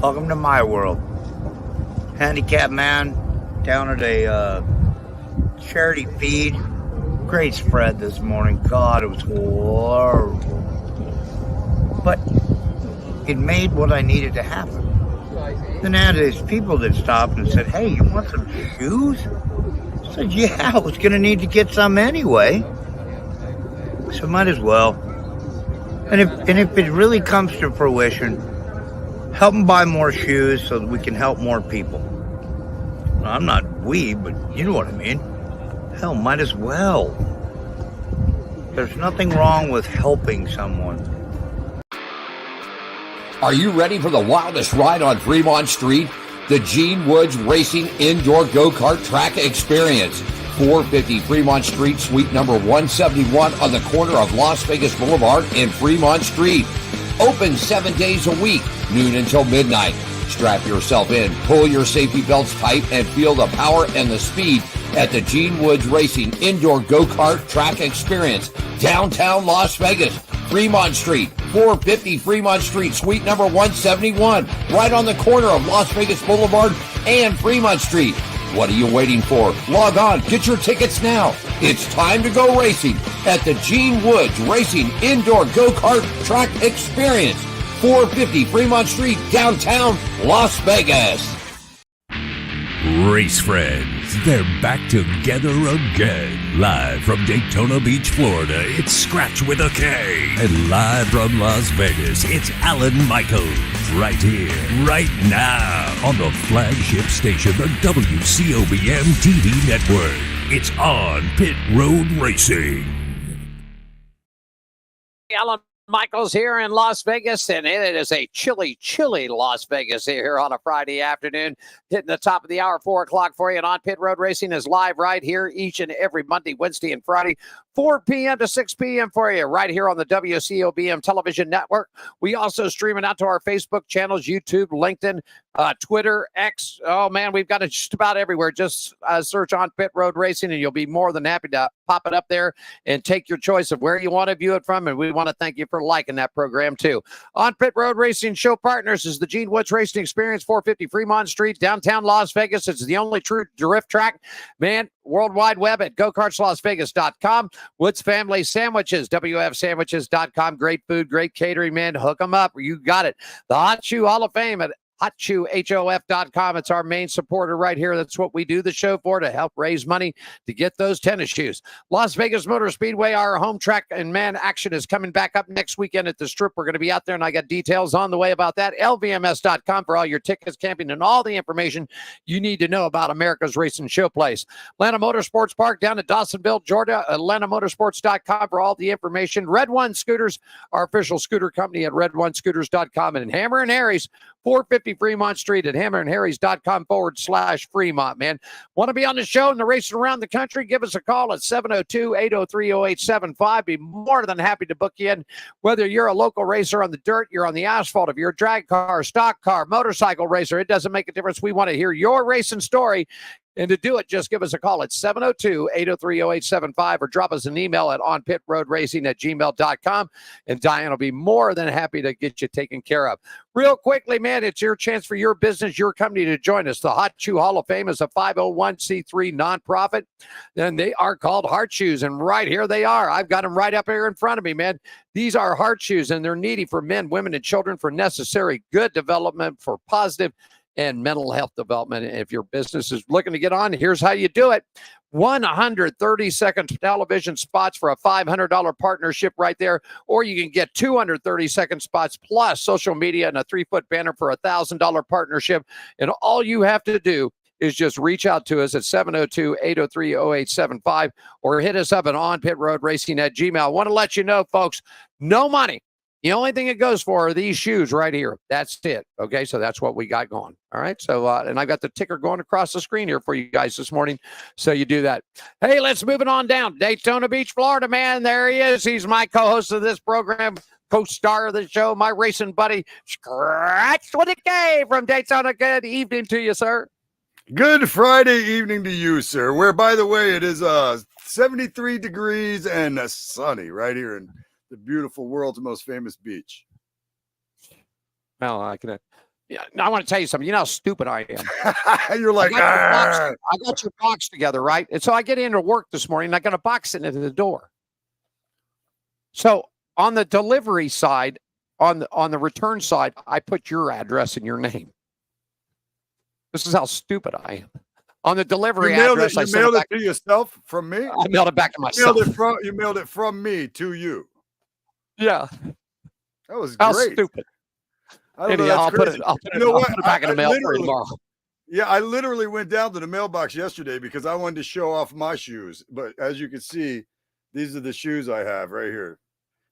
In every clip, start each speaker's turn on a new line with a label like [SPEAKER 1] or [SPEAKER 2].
[SPEAKER 1] Welcome to my world. Handicapped man down at a charity feed. Great spread this morning. God, it was horrible. But it made what I needed to happen. Then I had these people that stopped and said, "Hey, you want some shoes?" I said, "Yeah, I was going to need to get some anyway. So might as well." And if it really comes to fruition, help them buy more shoes so that we can help more people. I'm not we, but you know what I mean. Hell, might as well. There's nothing wrong with helping someone.
[SPEAKER 2] Are you ready for the wildest ride on Fremont Street? The Gene Woods Racing Indoor Go-Kart Track Experience. 450 Fremont Street, suite number 171 on the corner of Las Vegas Boulevard and Fremont Street. Open 7 days a week, noon until midnight. Strap yourself in, pull your safety belts tight, and feel the power and the speed at the Gene Woods Racing Indoor Go-Kart Track Experience, downtown Las Vegas, Fremont Street, 450 Fremont Street, suite number 171, right on the corner of Las Vegas Boulevard and Fremont Street. What are you waiting for? Log on, get your tickets now. It's time to go racing at the Gene Woods Racing Indoor Go-Kart Track Experience, 450 Fremont Street, downtown Las Vegas.
[SPEAKER 3] Race friends, they're back together again. Live from Daytona Beach, Florida, it's Skratch with a K. And live from Las Vegas, it's Alan Michaels. Right here, right now, on the flagship station, the WCOBM TV network. It's on Pit Road Racing.
[SPEAKER 4] Alan Michaels here in Las Vegas, and it is a chilly Las Vegas here on a Friday afternoon. Hitting the top of the hour, 4 o'clock for you, and On Pit Road Racing is live right here each and every Monday, Wednesday, and Friday, 4 p.m. to 6 p.m. for you, right here on the WCOBM television network. We also stream it out to our Facebook channels, YouTube, LinkedIn, Twitter, X. Oh, man, we've got it just about everywhere. Just search On Pit Road Racing, and you'll be more than happy to pop it up there and take your choice of where you want to view it from, and we want to thank you for liking that program, too. On Pit Road Racing show partners is the Gene Woods Racing Experience, 450 Fremont Street, downtown Las Vegas. It's the only true drift track, man. World Wide Web at GoKartsLasVegas.com. Woods Family Sandwiches, WFSandwiches.com. Great food, great catering, man. Hook them up. You got it. The Hot Shoe Hall of Fame at HotShoeHof.com. It's our main supporter right here. That's what we do the show for, to help raise money to get those tennis shoes. Las Vegas Motor Speedway, our home track, and man, action is coming back up next weekend at the Strip. We're going to be out there, and I got details on the way about that. LVMS.com for all your tickets, camping, and all the information you need to know about America's racing showplace. Atlanta Motorsports Park down at Dawsonville, Georgia. AtlantaMotorsports.com for all the information. Red One Scooters, our official scooter company at RedOneScooters.com, and Hammer and Harry's, 450 Fremont Street at hammerandharrys.com/Fremont, man. Want to be on the show and the racing around the country? Give us a call at 702-803-0875. Be more than happy to book you in. Whether you're a local racer on the dirt, you're on the asphalt, if you're a drag car, stock car, motorcycle racer, it doesn't make a difference. We want to hear your racing story. And to do it, just give us a call at 702-803-0875 or drop us an email at onpitroadracing@gmail.com. And Diane will be more than happy to get you taken care of. Real quickly, man, it's your chance for your business, your company to join us. The Hot Shoe Hall of Fame is a 501c3 nonprofit, and they are called Heart Shoes. And right here they are. I've got them right up here in front of me, man. These are Heart Shoes, and they're needy for men, women, and children for necessary good development, for positive and mental health development. If your business is looking to get on, here's how you do it. 130-second television spots for a $500 partnership right there, or you can get 230-second spots plus social media and a 3-foot banner for a $1,000 partnership. And all you have to do is just reach out to us at 702-803-0875 or hit us up at onpitroadracing@gmail. I want to let you know, folks, no money. The only thing it goes for are these shoes right here. That's it. Okay, so that's what we got going. All right, so and I got the ticker going across the screen here for you guys this morning, so you do that. Hey, let's move it on down. Daytona Beach, Florida, man. There he is. He's my co-host of this program, co-star of the show, my racing buddy, Skratch with a K from Daytona. Good evening to you, sir.
[SPEAKER 5] Good Friday evening to you, sir. Where, by the way, it is 73 degrees and sunny right here in the beautiful world's most famous beach.
[SPEAKER 4] Well, I can Yeah, now I want to tell you something. You know how stupid I am.
[SPEAKER 5] You're like,
[SPEAKER 4] I got your box together, right? And so I get into work this morning, and I got a box sitting at the door. So on the delivery side, on the return side, I put your address and your name. This is how stupid I am. On the delivery address,
[SPEAKER 5] you mailed it to yourself from me.
[SPEAKER 4] I mailed it back to myself.
[SPEAKER 5] You mailed it from me to you.
[SPEAKER 4] Yeah,
[SPEAKER 5] that was
[SPEAKER 4] how
[SPEAKER 5] great.
[SPEAKER 4] Stupid.
[SPEAKER 5] I don't know,
[SPEAKER 4] I'll put it back in the mail for you tomorrow.
[SPEAKER 5] Yeah, I literally went down to the mailbox yesterday because I wanted to show off my shoes. But as you can see, these are the shoes I have right here.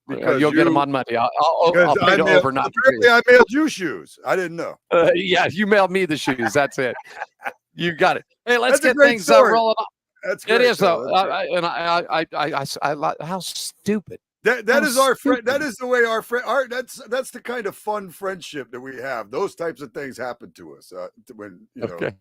[SPEAKER 4] Because you'll get them on Monday. I'll pay you overnight.
[SPEAKER 5] Apparently, I mailed you shoes. I didn't know.
[SPEAKER 4] Yeah, you mailed me the shoes. That's it. You got it. Hey, let's get things rolling up.
[SPEAKER 5] That's great.
[SPEAKER 4] It is though, I how stupid.
[SPEAKER 5] That is our friend. That is the way our friend. That's the kind of fun friendship that we have. Those types of things happen to us when you know.
[SPEAKER 4] Okay.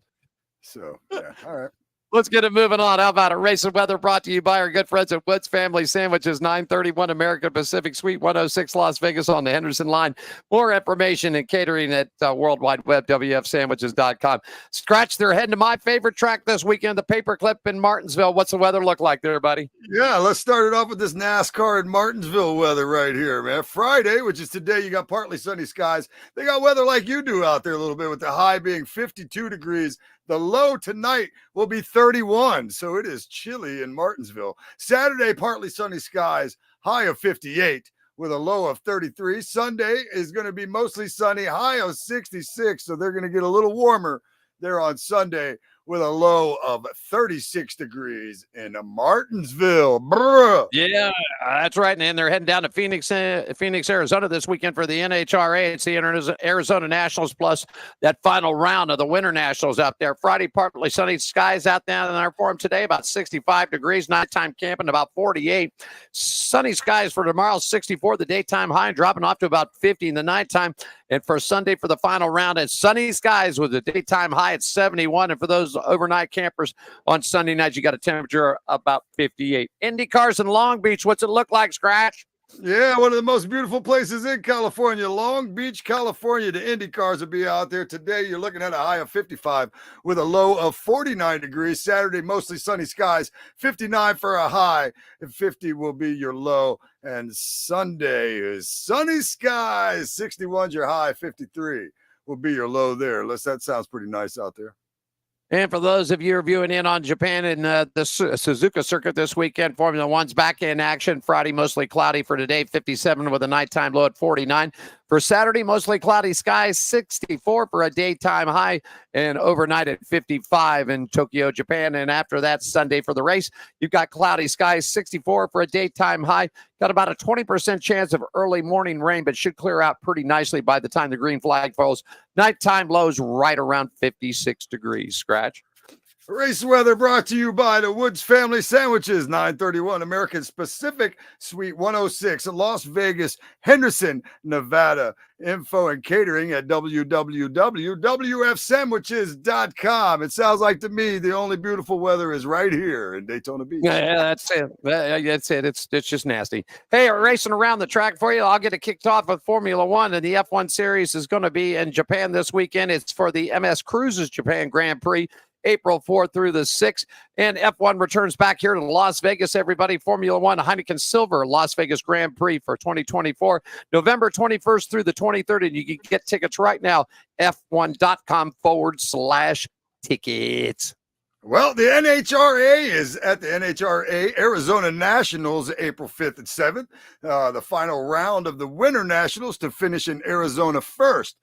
[SPEAKER 5] So yeah, all right.
[SPEAKER 4] Let's get it moving on. How about it? Race and weather brought to you by our good friends at Woods Family Sandwiches, 931 American Pacific Suite 106 Las Vegas on the Henderson line. More information and catering at World Wide Web, WFSandwiches.com. Skratch, they're heading to my favorite track this weekend, the Paperclip in Martinsville. What's the weather look like there, buddy?
[SPEAKER 5] Yeah, let's start it off with this NASCAR in Martinsville weather right here, man. Friday, which is today, you got partly sunny skies. They got weather like you do out there a little bit, with the high being 52 degrees. The low tonight will be 31, so it is chilly in Martinsville. Saturday, partly sunny skies, high of 58 with a low of 33. Sunday is going to be mostly sunny, high of 66, so they're going to get a little warmer there on Sunday with a low of 36 degrees in Martinsville. Brr.
[SPEAKER 4] Yeah, that's right. And they're heading down to Phoenix, Arizona this weekend for the NHRA. It's the Arizona Nationals plus that final round of the Winter Nationals out there. Friday, partly sunny skies out there for them today, about 65 degrees. Nighttime camping, about 48. Sunny skies for tomorrow, 64. The daytime high, dropping off to about 50 in the nighttime. And for Sunday, for the final round, it's sunny skies with a daytime high at 71. And for those overnight campers on Sunday night, you got a temperature about 58. Indy cars in Long Beach. What's it look like, Skratch?
[SPEAKER 5] Yeah, one of the most beautiful places in California, Long Beach, California. The Indy cars will be out there today. You're looking at a high of 55 with a low of 49 degrees. Saturday, mostly sunny skies, 59 for a high, and 50 will be your low. And Sunday is sunny skies, 61's your high, 53 will be your low there. That sounds pretty nice out there.
[SPEAKER 4] And for those of you who are viewing in on Japan and the Suzuka circuit this weekend, Formula One's back in action. Friday, mostly cloudy for today, 57 with a nighttime low at 49. For Saturday, mostly cloudy skies, 64 for a daytime high, and overnight at 55 in Tokyo, Japan. And after that, Sunday for the race, you've got cloudy skies, 64 for a daytime high. Got about a 20% chance of early morning rain, but should clear out pretty nicely by the time the green flag falls. Nighttime lows right around 56 degrees. Skratch.
[SPEAKER 5] Race weather brought to you by the Woods Family Sandwiches, 931 American Pacific Suite 106 in Las Vegas, Henderson, Nevada. Info and catering at www.wfsandwiches.com. It sounds like to me the only beautiful weather is right here in Daytona Beach.
[SPEAKER 4] Yeah, that's it. That's it. It's just nasty. Hey, we're racing around the track for you. I'll get it kicked off with Formula One, and the F1 Series is going to be in Japan this weekend. It's for the MS Cruises Japan Grand Prix. April 4th through the 6th. And F1 returns back here to Las Vegas, everybody. Formula One, Heineken Silver, Las Vegas Grand Prix for 2024, November 21st through the 23rd. And you can get tickets right now, f1.com/tickets.
[SPEAKER 5] Well, the NHRA is at the NHRA Arizona Nationals, April 5th and 7th. The final round of the Winter Nationals to finish in Arizona first.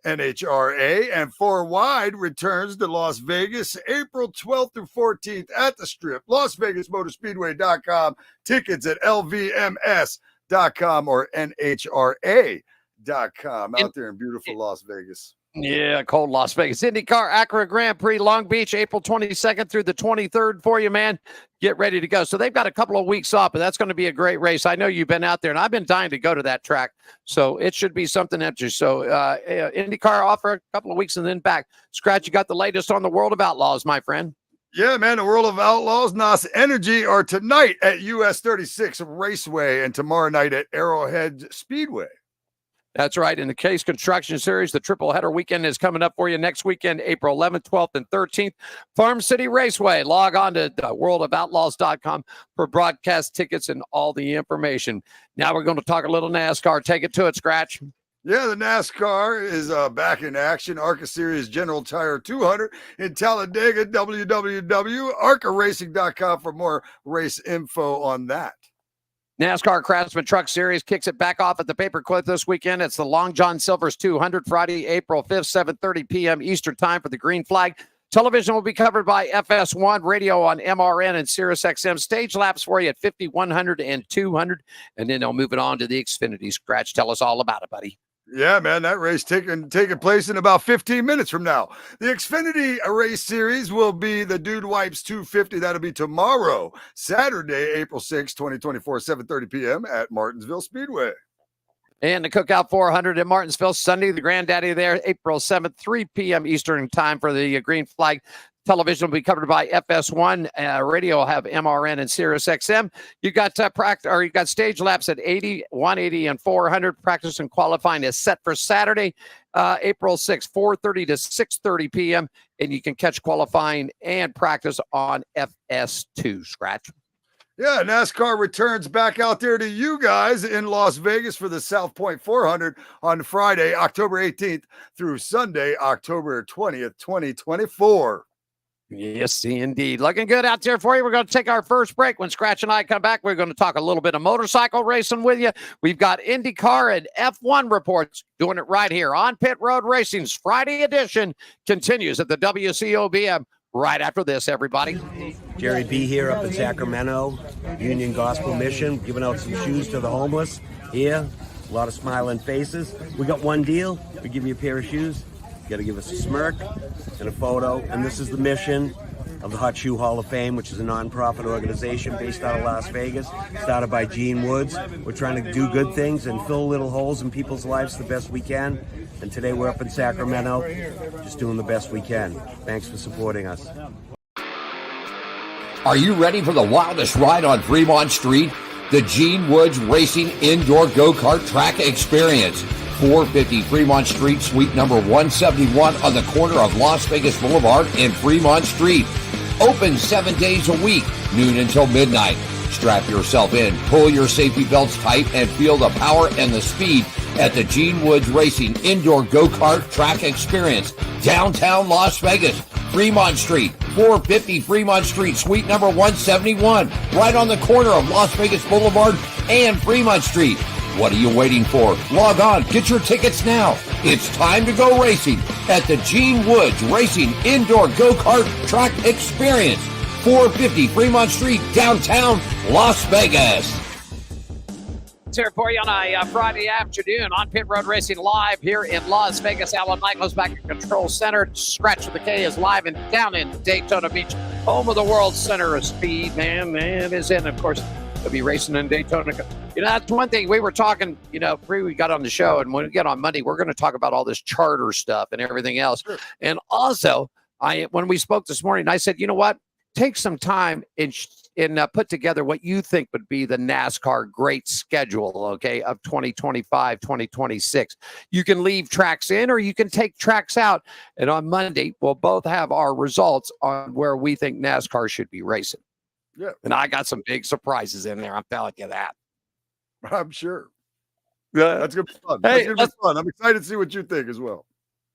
[SPEAKER 5] NHRA and 4 Wide returns to Las Vegas April 12th through 14th at the Strip. LasVegasMotorspeedway.com. Tickets at LVMS.com or NHRA.com out there in beautiful Las Vegas.
[SPEAKER 4] Yeah, cold Las Vegas. IndyCar Acura Grand Prix Long Beach, April 22nd through the 23rd for you, man. Get ready to go. So they've got a couple of weeks off, but that's going to be a great race. I know you've been out there, and I've been dying to go to that track. So it should be something interesting. So IndyCar off for a couple of weeks and then back. Skratch, you got the latest on the World of Outlaws, my friend.
[SPEAKER 5] Yeah, man, the World of Outlaws, NOS Energy are tonight at US 36 Raceway and tomorrow night at Arrowhead Speedway.
[SPEAKER 4] That's right. In the Case Construction Series, the triple header weekend is coming up for you next weekend, April 11th, 12th, and 13th. Farm City Raceway. Log on to worldofoutlaws.com for broadcast tickets and all the information. Now we're going to talk a little NASCAR. Take it to it, Skratch.
[SPEAKER 5] Yeah, the NASCAR is back in action. ARCA Series General Tire 200 in Talladega, www.arcaracing.com for more race info on that.
[SPEAKER 4] NASCAR Craftsman Truck Series kicks it back off at the paperclip this weekend. It's the Long John Silver's 200, Friday, April 5th, 7:30 p.m. Eastern Time for the green flag. Television will be covered by FS1, radio on MRN and SiriusXM. Stage laps for you at 50, 100, and 200. And then they'll move it on to the Xfinity. Skratch, tell us all about it, buddy.
[SPEAKER 5] Yeah, man, that race taking place in about 15 minutes from now. The Xfinity race series will be the Dude Wipes 250. That'll be tomorrow, Saturday, April 6, 2024, 7:30 p.m. at Martinsville Speedway.
[SPEAKER 4] And the Cookout 400 in Martinsville, Sunday, the granddaddy there, April 7th, 3 p.m. Eastern Time for the green flag. Television will be covered by FS1. Radio will have MRN and SiriusXM. You got you got stage laps at 80, 180, and 400. Practice and qualifying is set for Saturday, April 6th, 4:30 to 6:30 p.m. And you can catch qualifying and practice on FS2. Skratch.
[SPEAKER 5] Yeah, NASCAR returns back out there to you guys in Las Vegas for the South Point 400 on Friday, October 18th through Sunday, October 20th, 2024.
[SPEAKER 4] Yes, indeed. Looking good out there for you. We're going to take our first break. When Skratch and I come back, we're going to talk a little bit of motorcycle racing with you. We've got IndyCar and F1 reports doing it right here on Pit Road Racing's Friday edition. Continues at the WCOBM right after this, everybody.
[SPEAKER 6] Jerry B here up in Sacramento, Union Gospel Mission, giving out some shoes to the homeless here. A lot of smiling faces. We got one deal. We give you a pair of shoes. You got to give us a smirk and a photo. And this is the mission of the Hot Shoe Hall of Fame, which is a non-profit organization based out of Las Vegas, started by Gene Woods. We're trying to do good things and fill little holes in people's lives the best we can. And today we're up in Sacramento, just doing the best we can. Thanks for supporting us.
[SPEAKER 2] Are you ready for the wildest ride on Fremont Street? The Gene Woods Racing Indoor Go-Kart Track Experience. 450 Fremont Street, suite number 171 on the corner of Las Vegas Boulevard and Fremont Street. Open 7 days a week, noon until midnight. Strap yourself in, pull your safety belts tight, and feel the power and the speed at the Gene Woods Racing Indoor Go-Kart Track Experience. Downtown Las Vegas, Fremont Street, 450 Fremont Street, suite number 171, right on the corner of Las Vegas Boulevard and Fremont Street. What are you waiting for? Log on, get your tickets now. It's time to go racing at the Gene Woods Racing Indoor Go-Kart Track Experience, 450 Fremont Street, downtown Las Vegas.
[SPEAKER 4] It's here for you on a Friday afternoon on Pit Road Racing live here in Las Vegas. Alan Michaels back at Control Center. Skratch with the K is live and down in Daytona Beach, home of the World Center of Speed. Man is in, of course. They'll be racing in Daytona. You know, that's one thing we were talking, pre we got on the show, and when we get on Monday, we're going to talk about all this charter stuff and everything else. Sure. And also, when we spoke this morning, I said, you know what? Take some time and put together what you think would be the NASCAR great schedule, okay, of 2025, 2026. You can leave tracks in or you can take tracks out. And on Monday, we'll both have our results on where we think NASCAR should be racing.
[SPEAKER 5] Yeah.
[SPEAKER 4] And I got some big surprises in there. I'm telling you that.
[SPEAKER 5] I'm sure. Yeah, that's going to be fun.
[SPEAKER 4] Hey,
[SPEAKER 5] that's going to be fun. I'm excited to see what you think as well.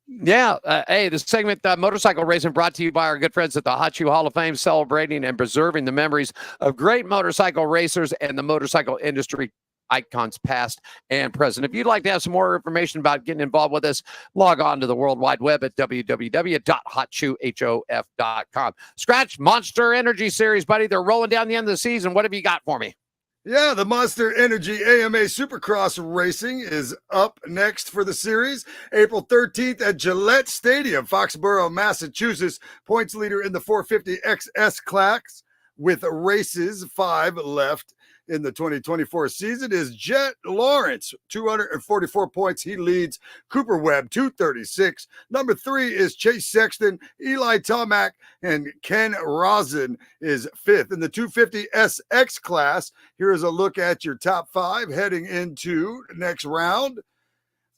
[SPEAKER 4] Yeah. Hey, this segment, motorcycle racing, brought to you by our good friends at the Hot Shoe Hall of Fame, celebrating and preserving the memories of great motorcycle racers and the motorcycle industry icons past and present. If you'd like to have some more information about getting involved with us, log on to the World Wide Web at www.hotshoehof.com. Skratch, Monster Energy Series, buddy. They're rolling down the end of the season. What have you got for me?
[SPEAKER 5] Yeah, the Monster Energy AMA Supercross Racing is up next for the series. April 13th at Gillette Stadium, Foxborough, Massachusetts. Points leader in the 450 XS class with races 5 left in the 2024 season is Jet Lawrence, 244 points. He leads. Cooper Webb, 236. Number 3 is Chase Sexton. Eli Tomac and Ken Rosen is 5th. In the 250 SX class, here is a look at your top 5 heading into next round.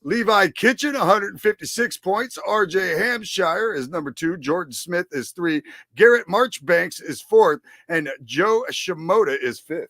[SPEAKER 5] Levi Kitchen, 156 points. RJ Hampshire is number 2. Jordan Smith is 3. Garrett Marchbanks is 4th. And Joe Shimoda is 5th.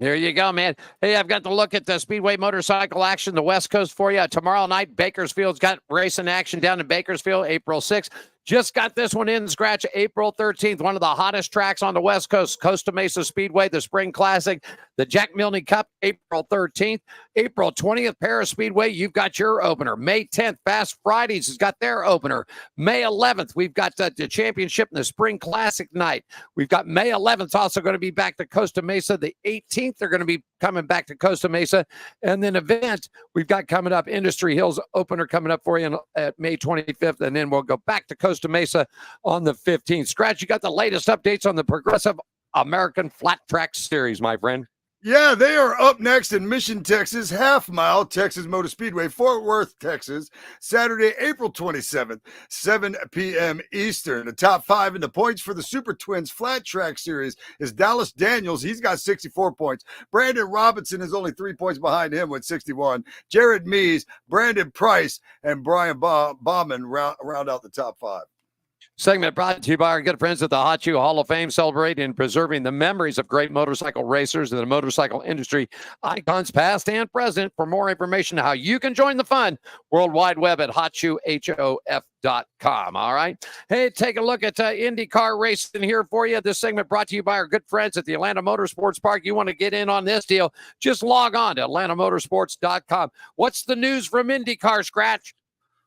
[SPEAKER 4] There you go, man. Hey, I've got to look at the Speedway motorcycle action, the West Coast for you. Tomorrow night, Bakersfield's got racing action down in Bakersfield, April 6th. Just got this one in, Skratch, April 13th, one of the hottest tracks on the West Coast, Costa Mesa Speedway, the Spring Classic, the Jack Milne Cup, April 13th. April 20th, Paris Speedway, you've got your opener. May 10th, Fast Fridays has got their opener. May 11th, we've got the championship and the Spring Classic night. We've got May 11th also going to be back to Costa Mesa. The 18th, they're going to be coming back to Costa Mesa. And then event we've got coming up, Industry Hills opener coming up for you at May 25th. And then we'll go back to Costa Mesa on the 15th. Skratch, you got the latest updates on the Progressive American Flat Track Series, my friend.
[SPEAKER 5] Yeah, they are up next in Mission, Texas, Half Mile, Texas Motor Speedway, Fort Worth, Texas, Saturday, April 27th, 7 p.m. Eastern. The top 5 in the points for the Super Twins Flat Track Series is Dallas Daniels. He's got 64 points. Brandon Robinson is only 3 points behind him with 61. Jared Mees, Brandon Price, and Brian Bauman round out the top 5.
[SPEAKER 4] Segment brought to you by our good friends at the Hot Shoe Hall of Fame, celebrating and preserving the memories of great motorcycle racers and the motorcycle industry icons, past and present. For more information on how you can join the fun, World Wide Web at hotshoehof.com. All right. Hey, take a look at IndyCar racing here for you. This segment brought to you by our good friends at the Atlanta Motorsports Park. You want to get in on this deal? Just log on to atlantamotorsports.com. What's the news from IndyCar, Skratch?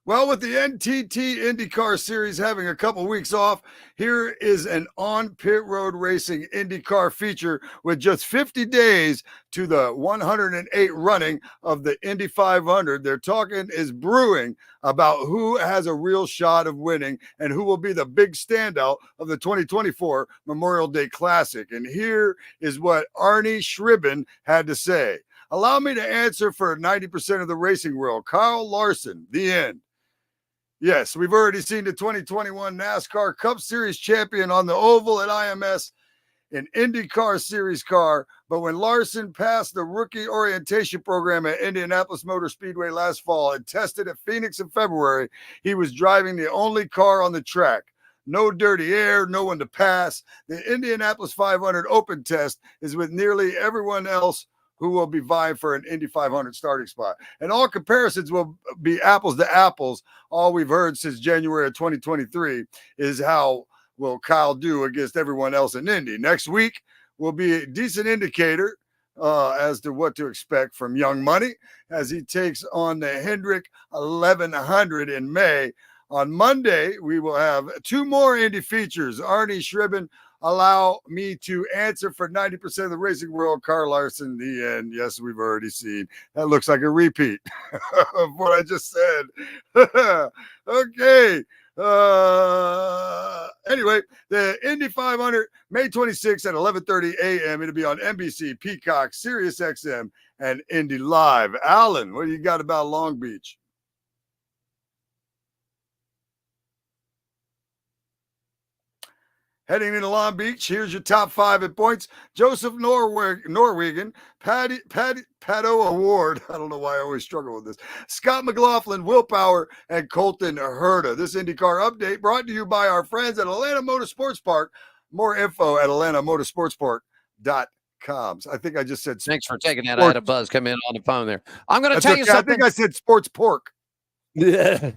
[SPEAKER 5] Well, with the NTT IndyCar Series having a couple weeks off, here is an on-pit road racing IndyCar feature with just 50 days to the 108 running of the Indy 500. They're talking is brewing about who has a real shot of winning and who will be the big standout of the 2024 Memorial Day Classic. And here is what Arnie Shribben had to say. Allow me to answer for 90% of the racing world. Kyle Larson, the end. Yes, we've already seen the 2021 NASCAR Cup Series champion on the oval at IMS, an IndyCar Series car. But when Larson passed the rookie orientation program at Indianapolis Motor Speedway last fall and tested at Phoenix in February, he was driving the only car on the track. No dirty air, no one to pass. The Indianapolis 500 open test is with nearly everyone else who will be vying for an Indy 500 starting spot. And all comparisons will be apples to apples. All we've heard since January of 2023 is how will Kyle do against everyone else in Indy. Next week will be a decent indicator as to what to expect from Young Money as he takes on the Hendrick 1100 in May. On Monday, we will have 2 more Indy features. Arnie Shribben, allow me to answer for 90% of the racing world. Kyle Larson, the end. Yes, we've already seen. That looks like a repeat of what I just said. Okay. Anyway, the Indy 500, May 26th at 11:30 a.m. It'll be on NBC, Peacock, Sirius XM, and Indy Live. Alan, what do you got about Long Beach? Heading into Long Beach, here's your top 5 at points. Joseph Norwegian, Pato Award. I don't know why I always struggle with this. Scott McLaughlin, Willpower, and Colton Herta. This IndyCar update brought to you by our friends at Atlanta Motorsports Park. More info at atlantamotorsportspark.com. I think I just said
[SPEAKER 4] thanks for taking that. I had a buzz come in on the phone there. I'm going to tell you something.
[SPEAKER 5] I think I said sports pork.
[SPEAKER 4] Yeah.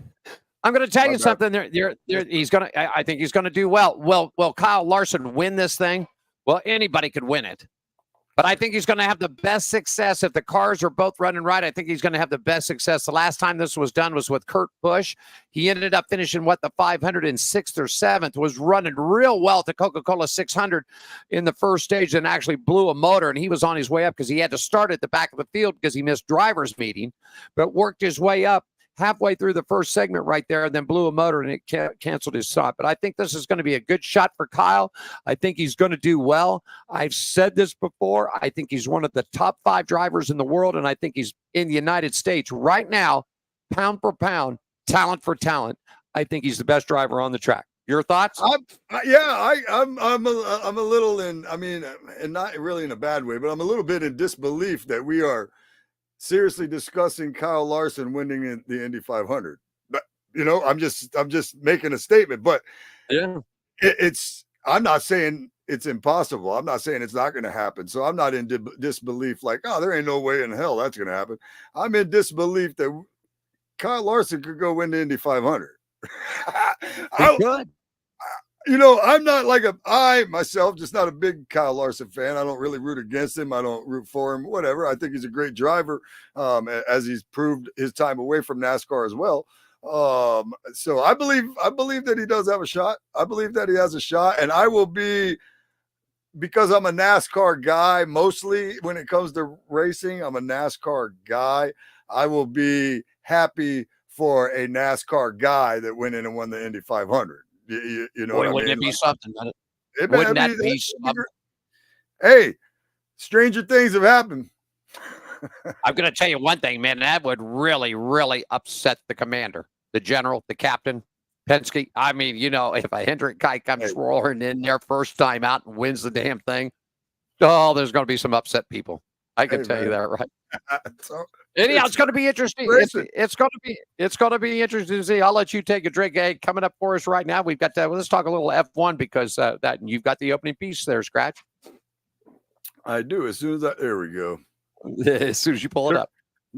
[SPEAKER 4] I'm going to tell you something. He's going to. I think he's going to do well. Will Kyle Larson win this thing? Well, anybody could win it, but I think he's going to have the best success if the cars are both running right. I think he's going to have the best success. The last time this was done was with Kurt Busch. He ended up finishing the 506th or 7th. Was running real well at the Coca-Cola 600 in the first stage, and actually blew a motor. And he was on his way up because he had to start at the back of the field because he missed driver's meeting, but worked his way up halfway through the first segment right there, and then blew a motor and it canceled his stop. But I think this is going to be a good shot for Kyle. I think he's going to do well. I've said this before. I think he's one of the top 5 drivers in the world, and I think he's in the United States right now, pound for pound, talent for talent. I think he's the best driver on the track. Your thoughts?
[SPEAKER 5] I'm a little in. I mean, and not really in a bad way, but I'm a little bit in disbelief that we are seriously discussing Kyle Larson winning in the Indy 500. But I'm just making a statement. But
[SPEAKER 4] Yeah,
[SPEAKER 5] I'm not saying it's impossible. I'm not saying it's not going to happen. So I'm not in disbelief like, oh, there ain't no way in hell that's going to happen. I'm in disbelief that Kyle Larson could go win the Indy 500.
[SPEAKER 4] good.
[SPEAKER 5] I'm not like I myself, just not a big Kyle Larson fan. I don't really root against him. I don't root for him, whatever. I think he's a great driver, as he's proved his time away from NASCAR as well. So I believe that he does have a shot. I believe that he has a shot, and I will be, because I'm a NASCAR guy, mostly when it comes to racing, I'm a NASCAR guy. I will be happy for a NASCAR guy that went in and won the Indy 500. You know
[SPEAKER 4] Boy,
[SPEAKER 5] what I
[SPEAKER 4] wouldn't
[SPEAKER 5] mean?
[SPEAKER 4] it be something?
[SPEAKER 5] Wouldn't
[SPEAKER 4] That be something?
[SPEAKER 5] Hey, stranger things have happened.
[SPEAKER 4] I'm going to tell you one thing, man. That would really, really upset the commander, the general, the captain, Penske. I mean, if a Hendrick guy comes roaring in there first time out and wins the damn thing, there's going to be some upset people. I can tell you that, right? Anyhow, it's going to be interesting. It's going to be interesting to see. I'll let you take a drink. Hey, coming up for us right now, we've got let's talk a little F1 because that you've got the opening piece there, Skratch.
[SPEAKER 5] I do. There we go.
[SPEAKER 4] As soon as you pull it up.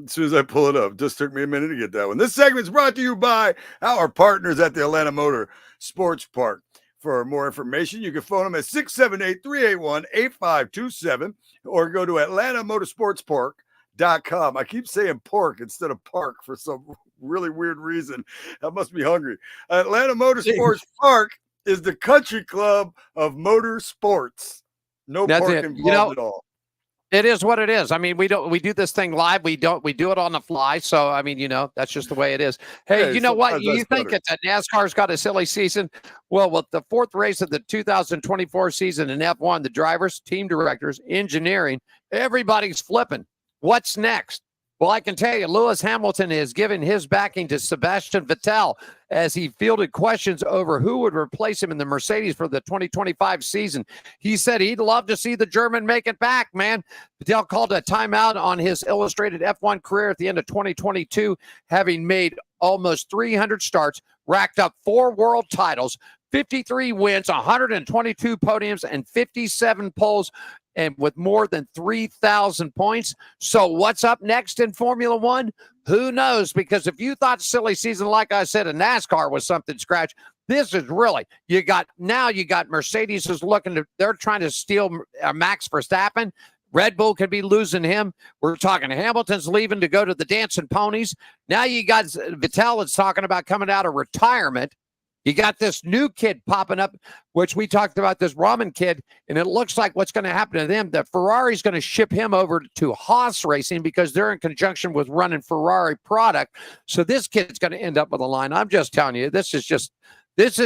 [SPEAKER 5] As soon as I pull it up. Just took me a minute to get that one. This segment is brought to you by our partners at the Atlanta Motor Sports Park. For more information, you can phone them at 678-381-8527 or go to atlantamotorsportspark.com. I keep saying pork instead of park for some really weird reason. I must be hungry. Atlanta Motorsports Park is the country club of motorsports. No pork involved at all.
[SPEAKER 4] It is what it is. I mean, we do this thing live. We do it on the fly. So, I mean, that's just the way it is. Hey, you know what? You think it's NASCAR's got a silly season? Well, with the fourth race of the 2024 season in F1, the drivers, team directors, engineering, everybody's flipping. What's next? Well, I can tell you, Lewis Hamilton is giving his backing to Sebastian Vettel as he fielded questions over who would replace him in the Mercedes for the 2025 season. He said he'd love to see the German make it back, man. Vettel called a timeout on his illustrated F1 career at the end of 2022, having made almost 300 starts, racked up 4 world titles, 53 wins, 122 podiums, and 57 poles, and with more than 3,000 points. So what's up next in Formula One? Who knows? Because if you thought silly season, like I said, in NASCAR was something, Skratch, this is really, you got Mercedes is they're trying to steal Max Verstappen. Red Bull could be losing him. We're talking Hamilton's leaving to go to the Dancing Ponies. Now you got Vettel that's talking about coming out of retirement. You got this new kid popping up, which we talked about, this Raman kid, and it looks like what's going to happen to them, that Ferrari's going to ship him over to Haas Racing because they're in conjunction with running Ferrari product. So this kid's going to end up with a line. I'm just telling you, this is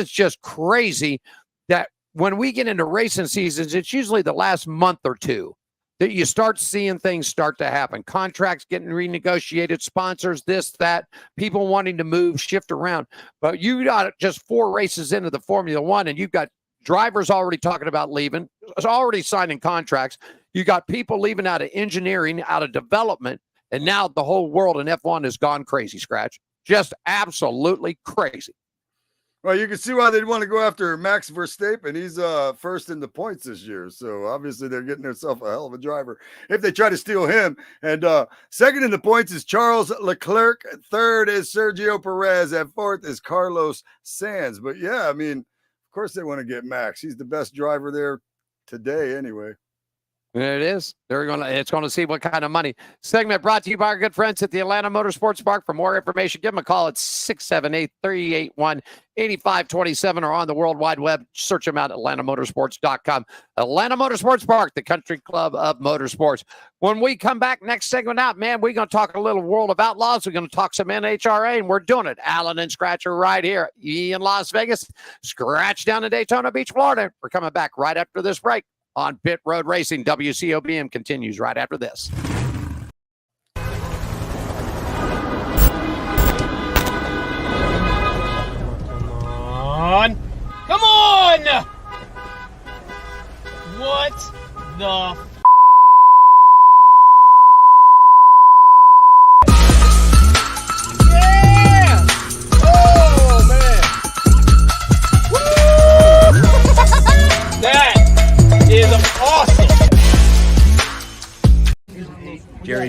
[SPEAKER 4] just crazy that when we get into racing seasons, it's usually the last month or two that you start seeing things start to happen. Contracts getting renegotiated, sponsors, this, that, people wanting to move, shift around. But you got just 4 races into the Formula One, and you've got drivers already talking about leaving, already signing contracts. You got people leaving out of engineering, out of development, and now the whole world in F1 has gone crazy, Skratch. Just absolutely crazy.
[SPEAKER 5] Well, you can see why they'd want to go after Max Verstappen. He's first in the points this year. So obviously they're getting themselves a hell of a driver if they try to steal him. And second in the points is Charles Leclerc. Third is Sergio Perez. And fourth is Carlos Sainz. But yeah, I mean, of course they want to get Max. He's the best driver there today anyway.
[SPEAKER 4] It is. It's going to see what kind of money. Segment brought to you by our good friends at the Atlanta Motorsports Park. For more information, give them a call at 678-381-8527 or on the World Wide Web. Search them out at atlantamotorsports.com. Atlanta Motorsports Park, the country club of motorsports. When we come back next segment out, man, we're going to talk a little World of Outlaws. We're going to talk some NHRA, and we're doing it. Alan and Skratch are right here. In Las Vegas, Skratch down in Daytona Beach, Florida. We're coming back right after this break on Pit Road Racing. WCOBM continues right after this.
[SPEAKER 7] Come on! What the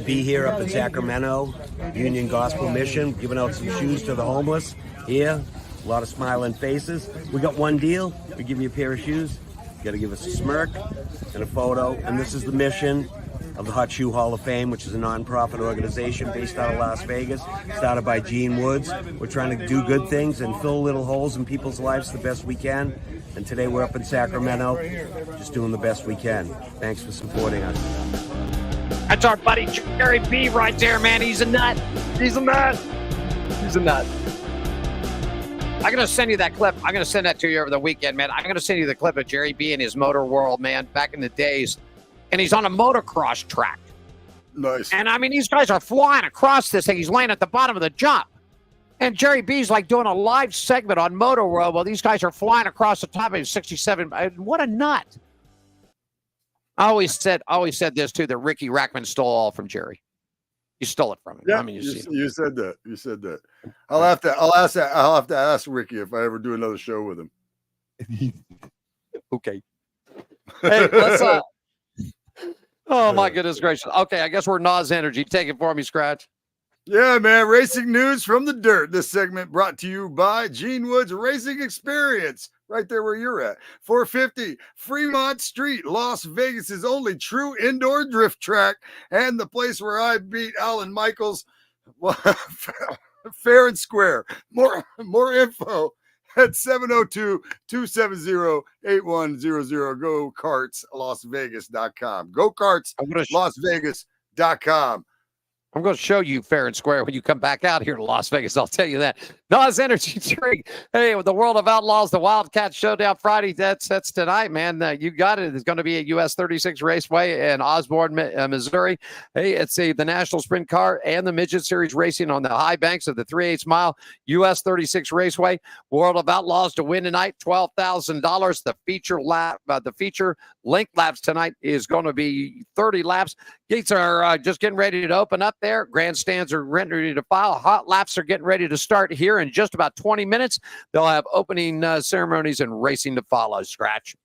[SPEAKER 6] be here up in Sacramento, Union Gospel Mission, giving out some shoes to the homeless. Here, a lot of smiling faces. We got one deal. We give you a pair of shoes. You got to give us a smirk and a photo. And this is the mission of the Hot Shoe Hall of Fame, which is a nonprofit organization based out of Las Vegas, started by Gene Woods. We're trying to do good things and fill little holes in people's lives the best we can. And today we're up in Sacramento, just doing the best we can. Thanks for supporting us.
[SPEAKER 4] That's our buddy Jerry B right there, man. He's a nut. He's a nut. He's a nut. I'm going to send you that clip. I'm going to send that to you over the weekend, man. I'm going to send you the clip of Jerry B in his motor world, man, back in the days. And he's on a motocross track.
[SPEAKER 5] Nice.
[SPEAKER 4] And, I mean, these guys are flying across this thing. He's laying at the bottom of the jump. And Jerry B's like doing a live segment on Motor World while these guys are flying across the top of his 67. What a nut. I always said this, too, that Ricky Rackman stole all from Jerry. You stole it from him.
[SPEAKER 5] Yeah,
[SPEAKER 4] I mean,
[SPEAKER 5] you said that. You said that. I'll have to ask Ricky if I ever do another show with him.
[SPEAKER 4] Okay. Hey, let's oh my goodness gracious. Okay, I guess we're Nas Energy. Take it for me, Skratch.
[SPEAKER 5] Yeah, man. Racing news from the dirt. This segment brought to you by Gene Woods Racing Experience. Right there where you're at. 450 Fremont Street, Las Vegas's only true indoor drift track, and the place where I beat Alan Michaels fair and square. More info at 702-270-8100. GoKartsLasVegas.com. GoKartsLasVegas.com.
[SPEAKER 4] I'm going to show you fair and square when you come back out here to Las Vegas. I'll tell you that. Nas Energy Drink. Hey, with the World of Outlaws, the Wildcat Showdown Friday. That's tonight, man. You got it. It's going to be at US 36 Raceway in Osborne, Missouri. Hey, it's the National Sprint Car and the Midget Series racing on the high banks of the 3/8 mile US 36 Raceway. World of Outlaws to win tonight, $12,000. The feature length laps tonight is going to be 30 laps. Gates are just getting ready to open up there. Grandstands are ready to file. Hot laps are getting ready to start here in just about 20 minutes. They'll have opening ceremonies and racing to follow, Skratch.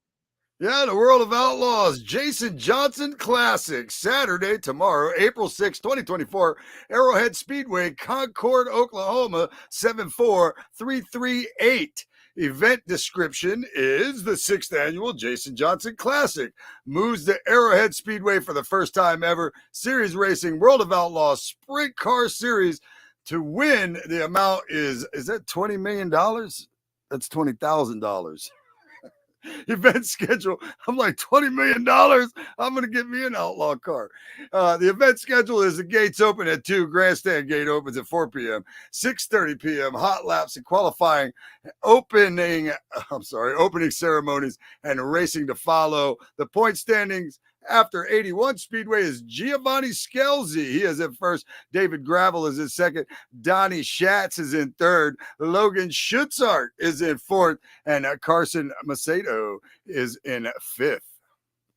[SPEAKER 5] Yeah, the World of Outlaws, Jason Johnson Classic, Saturday, tomorrow, April 6, 2024, Arrowhead Speedway, Concord, Oklahoma, 74338. Event description is the 6th annual Jason Johnson Classic. Moves to Arrowhead Speedway for the first time ever. Series Racing, World of Outlaws, Sprint Car Series. To win, the amount is that $20 million? That's $20,000. Event schedule. I'm like, $20 million. I'm going to get me an outlaw car. The event schedule is the gates open at 2. Grandstand gate opens at 4 p.m. 6:30 p.m. Hot laps and qualifying, opening ceremonies and racing to follow. The point standings after 81 Speedway is Giovanni Scelzi. He is in first. David Gravel is in second. Donnie Schatz is in third. Logan Schutzart is in fourth. And Carson Macedo is in fifth.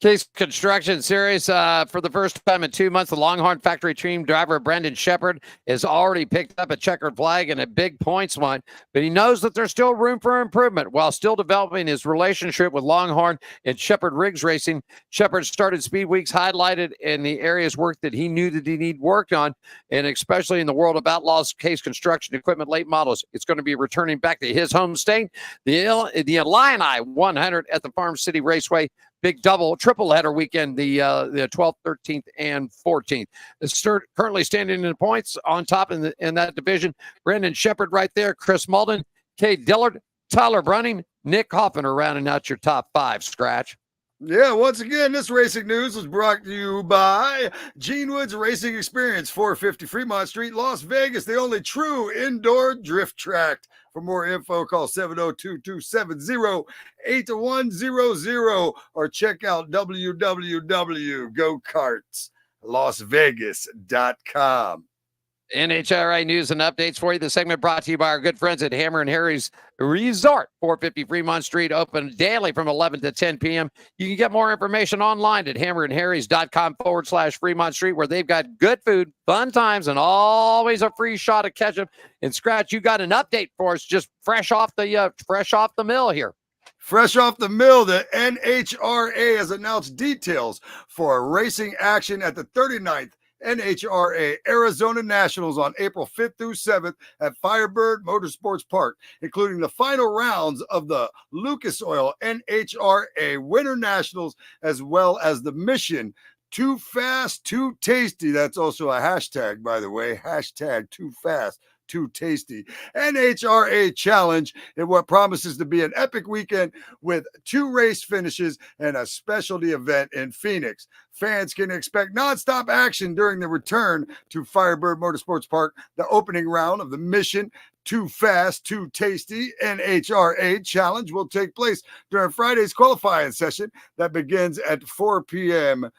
[SPEAKER 4] Case Construction Series for the first time in 2 months. The Longhorn Factory team driver Brendan Shepard has already picked up a checkered flag and a big points one, but he knows that there's still room for improvement while still developing his relationship with Longhorn and Shepard Riggs Racing. Shepard started Speed Weeks highlighted in the areas work that he knew that he needed work on, and especially in the World of Outlaws Case Construction Equipment late models. It's going to be returning back to his home state. The Illini 100 at the Farm City Raceway. Big triple header weekend, the 12th, 13th, and 14th. Currently standing in the points on top in that division. Brendan Shepard right there, Chris Malden, Kate Dillard, Tyler Brunning, Nick Hoffman are rounding out your top 5, Skratch.
[SPEAKER 5] Yeah, once again, this racing news was brought to you by Gene Woods Racing Experience, 450 Fremont Street, Las Vegas, the only true indoor drift track. For more info, call 702-270-8100 or check out www.gokartslasvegas.com.
[SPEAKER 4] NHRA news and updates for you. The segment brought to you by our good friends at Hammer and Harry's Resort, 450 Fremont Street, open daily from 11 to 10 p.m. You can get more information online at hammerandharrys.com/Fremont Street, where they've got good food, fun times, and always a free shot of ketchup. And Skratch, you got an update for us, just fresh off the mill here.
[SPEAKER 5] Fresh off the mill, the NHRA has announced details for racing action at the 39th NHRA Arizona Nationals on April 5th through 7th at Firebird Motorsports Park, including the final rounds of the Lucas Oil NHRA Winter Nationals, as well as the Mission Too Fast, Too Tasty. That's also a hashtag, by the way, hashtag Too Fast, Too Tasty NHRA Challenge, in what promises to be an epic weekend with 2 race finishes and a specialty event in Phoenix. Fans can expect nonstop action during the return to Firebird Motorsports Park. The opening round of the Mission Too Fast, Too Tasty NHRA Challenge will take place during Friday's qualifying session that begins at 4 p.m.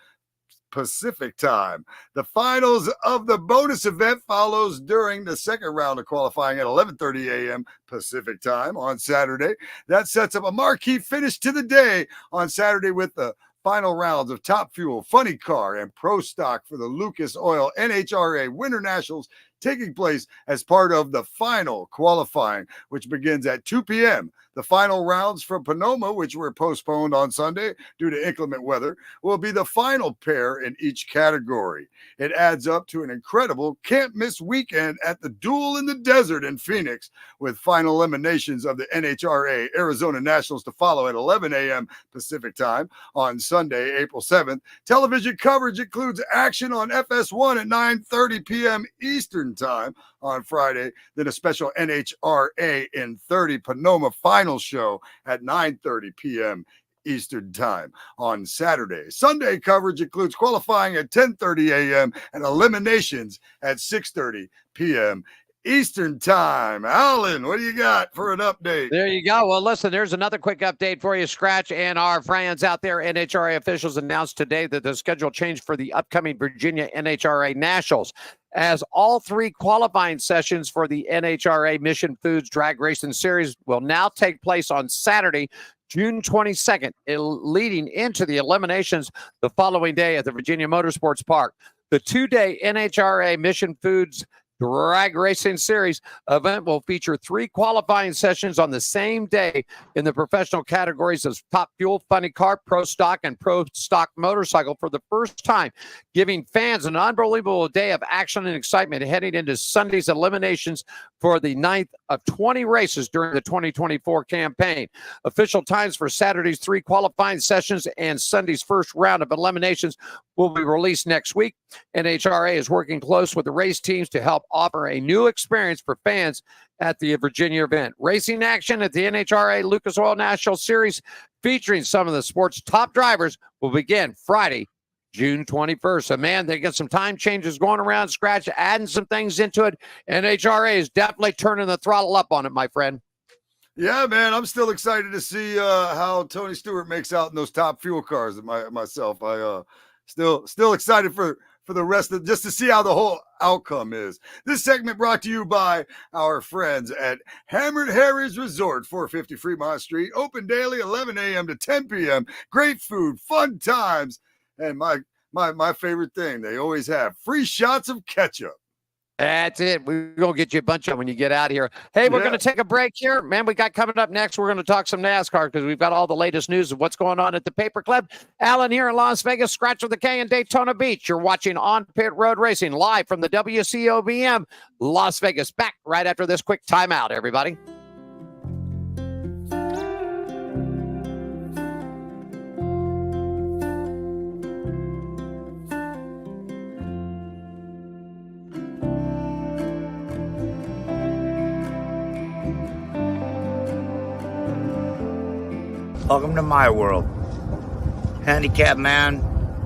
[SPEAKER 5] Pacific time. The finals of the bonus event follows during the second round of qualifying at 11:30 a.m. Pacific time on Saturday. That sets up a marquee finish to the day on Saturday with the final rounds of Top Fuel, Funny Car, and Pro Stock for the Lucas Oil NHRA Winter Nationals taking place as part of the final qualifying, which begins at 2 p.m. The final rounds from Sonoma, which were postponed on Sunday due to inclement weather, will be the final pair in each category. It adds up to an incredible can't-miss weekend at the Duel in the Desert in Phoenix, with final eliminations of the NHRA Arizona Nationals to follow at 11 a.m. Pacific time on Sunday, April 7th. Television coverage includes action on FS1 at 9:30 p.m. Eastern time on Friday, then a special NHRA in 30 Sonoma final show at 9:30 p.m. Eastern time on Saturday. Sunday coverage includes qualifying at 10:30 a.m. and eliminations at 6:30 p.m. Eastern time. Alan, what do you got for an update?
[SPEAKER 4] There you go. Well, listen, there's another quick update for you, Skratch, and our friends out there. NHRA officials announced today that the schedule changed for the upcoming Virginia NHRA Nationals, as all 3 qualifying sessions for the NHRA Mission Foods Drag Racing Series will now take place on Saturday, June 22nd, leading into the eliminations the following day at the Virginia Motorsports Park. The 2-day NHRA Mission Foods Drag Racing Series event will feature 3 qualifying sessions on the same day in the professional categories of Top Fuel, Funny Car, Pro Stock, and Pro Stock Motorcycle for the first time, giving fans an unbelievable day of action and excitement heading into Sunday's eliminations for the 9th of 20 races during the 2024 campaign. Official times for Saturday's 3 qualifying sessions and Sunday's first round of eliminations will be released next week. NHRA is working close with the race teams to help offer a new experience for fans at the Virginia event. Racing action at the NHRA Lucas Oil National Series, featuring some of the sport's top drivers, will begin Friday, June 21st. So, man, they got some time changes going around, Skratch, adding some things into it. NHRA is definitely turning the throttle up on it, my friend.
[SPEAKER 5] Yeah, man, I'm still excited to see how Tony Stewart makes out in those Top Fuel cars myself. I still excited for the rest of, just to see how the whole outcome is. This segment brought to you by our friends at Hammered Harry's Resort, 450 Fremont Street, open daily 11 a.m. to 10 p.m. Great food, fun times, and my favorite thing, they always have free shots of ketchup.
[SPEAKER 4] That's it. We're going to get you a bunch of when you get out of here. Hey, we're going to take a break here. Man, we got coming up next, we're going to talk some NASCAR because we've got all the latest news of what's going on at the Paper Club. Alan here in Las Vegas, Skratch with the K in Daytona Beach. You're watching On Pit Road Racing live from the WCOBM Las Vegas. Back right after this quick timeout, everybody.
[SPEAKER 1] Welcome to my world. Handicapped man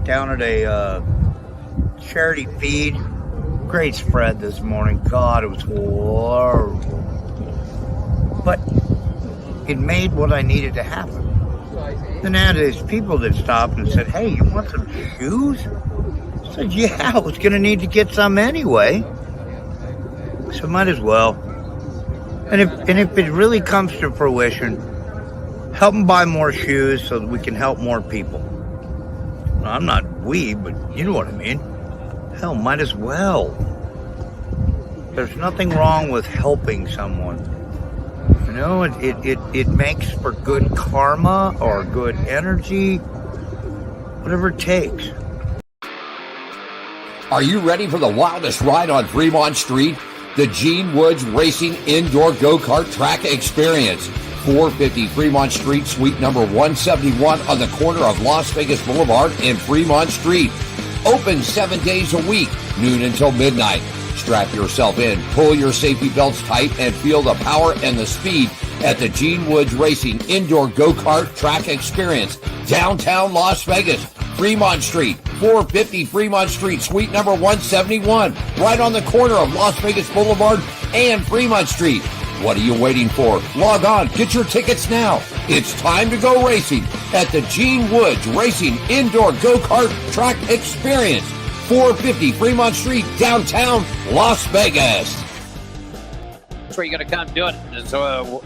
[SPEAKER 1] down at a charity feed. Great spread this morning. God, it was horrible. But it made what I needed to happen. Then I had these people that stopped and said, "Hey, you want some shoes?" I said, "Yeah, I was going to need to get some anyway. So might as well." And if it really comes to fruition, help them buy more shoes so that we can help more people. I'm not we, but you know what I mean. Hell, might as well. There's nothing wrong with helping someone. You know, it makes for good karma or good energy, whatever it takes.
[SPEAKER 2] Are you ready for the wildest ride on Fremont Street? The Gene Woods Racing Indoor Go-Kart Track Experience. 450 Fremont Street, suite number 171 on the corner of Las Vegas Boulevard and Fremont Street. Open 7 days a week, noon until midnight. Strap yourself in, pull your safety belts tight, and feel the power and the speed at the Gene Woods Racing Indoor Go-Kart Track Experience. Downtown Las Vegas, Fremont Street, 450 Fremont Street, suite number 171, right on the corner of Las Vegas Boulevard and Fremont Street. What are you waiting for? Log on, get your tickets now. It's time to go racing at the Gene Woods Racing Indoor Go-Kart Track Experience, 450 Fremont Street, downtown Las Vegas.
[SPEAKER 4] That's where you're going to come do it. So,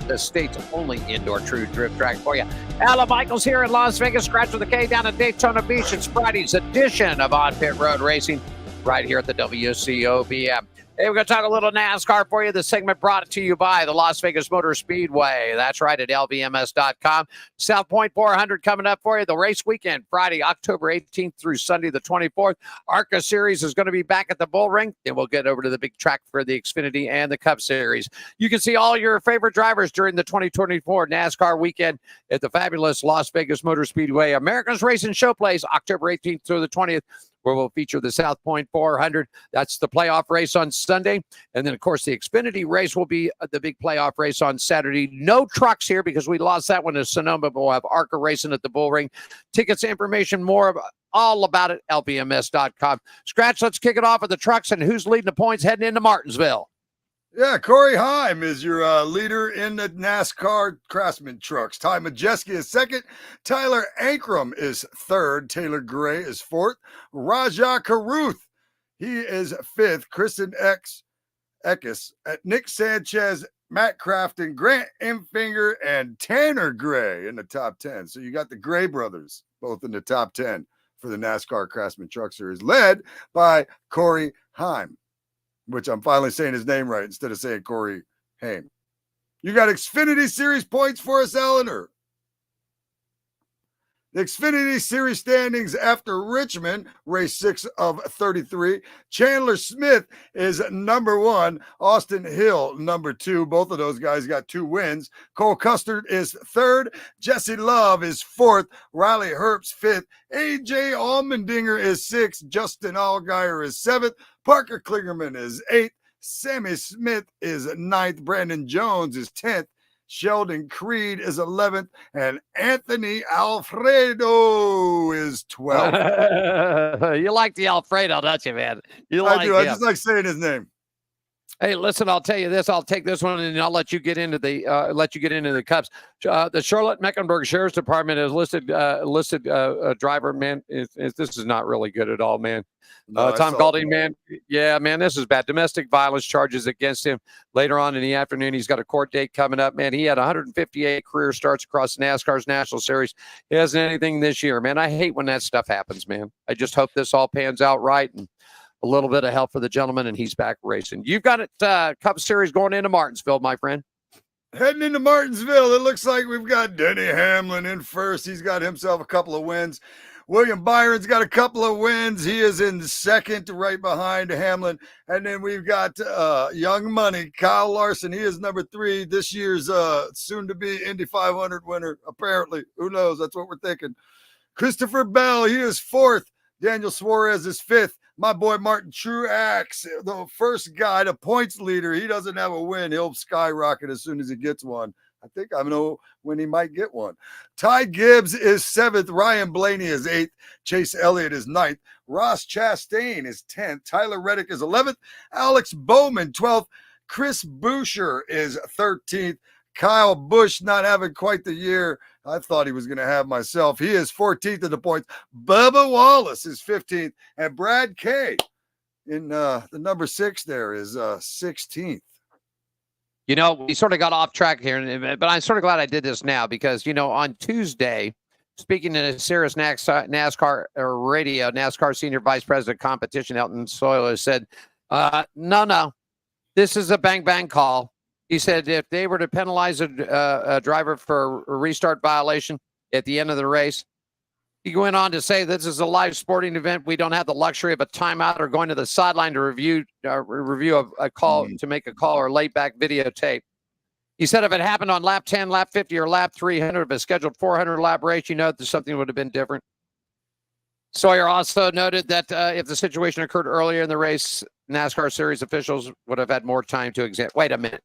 [SPEAKER 4] the state's only indoor true drift track for you. Alan Michaels here in Las Vegas. Skratch with a K down at Daytona Beach. It's Friday's edition of On Pit Road Racing right here at the WCOBM. Hey, we're going to talk a little NASCAR for you. This segment brought to you by the Las Vegas Motor Speedway. That's right, at LVMS.com. South Point 400 coming up for you. The race weekend, Friday, October 18th through Sunday the 24th. ARCA Series is going to be back at the Bull Ring. Then we'll get over to the big track for the Xfinity and the Cup Series. You can see all your favorite drivers during the 2024 NASCAR weekend at the fabulous Las Vegas Motor Speedway. America's Racing Showplace, October 18th through the 20th. Where we'll feature the South Point 400. That's the playoff race on Sunday. And then, of course, the Xfinity race will be the big playoff race on Saturday. No trucks here because we lost that one to Sonoma, but we'll have ARCA racing at the Bull Ring. Tickets, information, more all about it, lbms.com. Skratch, let's kick it off with the trucks and who's leading the points heading into Martinsville.
[SPEAKER 5] Yeah, Corey Heim is your leader in the NASCAR Craftsman trucks. Ty Majeski is second. Tyler Ankrum is third. Taylor Gray is fourth. Rajah Caruth, he is fifth. Kristen Eckes, Nick Sanchez, Matt Crafton, Grant Imfinger, and Tanner Gray in the top 10. So you got the Gray brothers both in the top 10 for the NASCAR Craftsman Truck Series, led by Corey Heim, which I'm finally saying his name right instead of saying Corey Haim. You got Xfinity Series points for us, Eleanor. The Xfinity Series standings after Richmond, race 6 of 33. Chandler Smith is number 1. Austin Hill, number 2. Both of those guys got 2 wins. Cole Custard is 3rd. Jesse Love is 4th. Riley Herbst 5th. AJ Allmendinger is 6th. Justin Allgaier is 7th. Parker Kligerman is 8th. Sammy Smith is 9th. Brandon Jones is 10th. Sheldon Creed is 11th, and Anthony Alfredo is 12th.
[SPEAKER 4] You like the Alfredo, don't you, man?
[SPEAKER 5] I do. I just like saying his name.
[SPEAKER 4] Hey, listen, I'll tell you this. I'll take this one and I'll let you get into the Cups. The Charlotte Mecklenburg Sheriff's Department has listed a driver, man. This is not really good at all, man.
[SPEAKER 5] No,
[SPEAKER 4] Tom Golding, man. Yeah, man, this is bad. Domestic violence charges against him later on in the afternoon. He's got a court date coming up, man. He had 158 career starts across NASCAR's National Series. He hasn't anything this year, man. I hate when that stuff happens, man. I just hope this all pans out right and a little bit of help for the gentleman, and he's back racing. You've got it, Cup Series going into Martinsville, my friend.
[SPEAKER 5] Heading into Martinsville, it looks like we've got Denny Hamlin in first. He's got himself a couple of wins. William Byron's got a couple of wins. He is in second, right behind Hamlin. And then we've got Young Money, Kyle Larson. He is number 3, this year's soon-to-be Indy 500 winner, apparently. Who knows? That's what we're thinking. Christopher Bell, he is 4th. Daniel Suarez is 5th. My boy Martin Truex, the first guy, the points leader. He doesn't have a win. He'll skyrocket as soon as he gets one. I think I know when he might get one. Ty Gibbs is 7th. Ryan Blaney is 8th. Chase Elliott is 9th. Ross Chastain is 10th. Tyler Reddick is 11th. Alex Bowman, 12th. Chris Buescher is 13th. Kyle Busch not having quite the year I thought he was going to have myself. He is 14th in the points. Bubba Wallace is 15th. And Brad Kay in the number 6 there is 16th.
[SPEAKER 4] You know, we sort of got off track here, but I'm sort of glad I did this now because, you know, on Tuesday, speaking to Sirius NASCAR radio, NASCAR Senior Vice President Competition, Elton Soiler, said, no, this is a bang call. He said if they were to penalize a driver for a restart violation at the end of the race, He went on to say, this is a live sporting event. We don't have the luxury of a timeout or going to the sideline to review a call, to make a call or laid back videotape. He said if it happened on lap 10, lap 50, or lap 300 of a scheduled 400 lap race, you know that something would have been different. Sawyer also noted that if the situation occurred earlier in the race, NASCAR series officials would have had more time to examine. Wait a minute.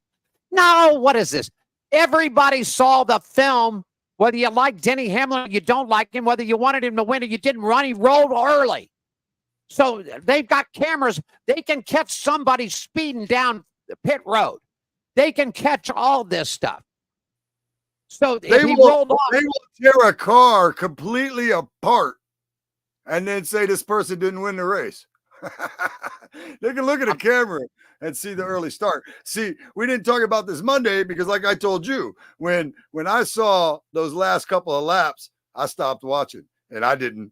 [SPEAKER 4] No, what is this? Everybody saw the film. Whether you like Denny Hamlin or you don't like him, whether you wanted him to win or you didn't run, he rolled early. So they've got cameras. They can catch somebody speeding down the pit road. They can catch all this stuff. So if he rolled off,
[SPEAKER 5] they will tear a car completely apart and then say this person didn't win the race. They can look at a camera and see the early start. See, we didn't talk about this Monday because, like I told you, when I saw those last couple of laps, I stopped watching and I didn't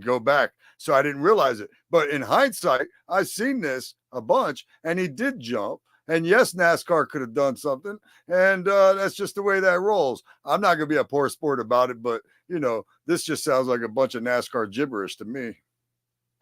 [SPEAKER 5] go back, so I didn't realize it. But in hindsight, I've seen this a bunch, and he did jump. And yes, NASCAR could have done something, and that's just the way that rolls. I'm not going to be a poor sport about it, but this just sounds like a bunch of NASCAR gibberish to me.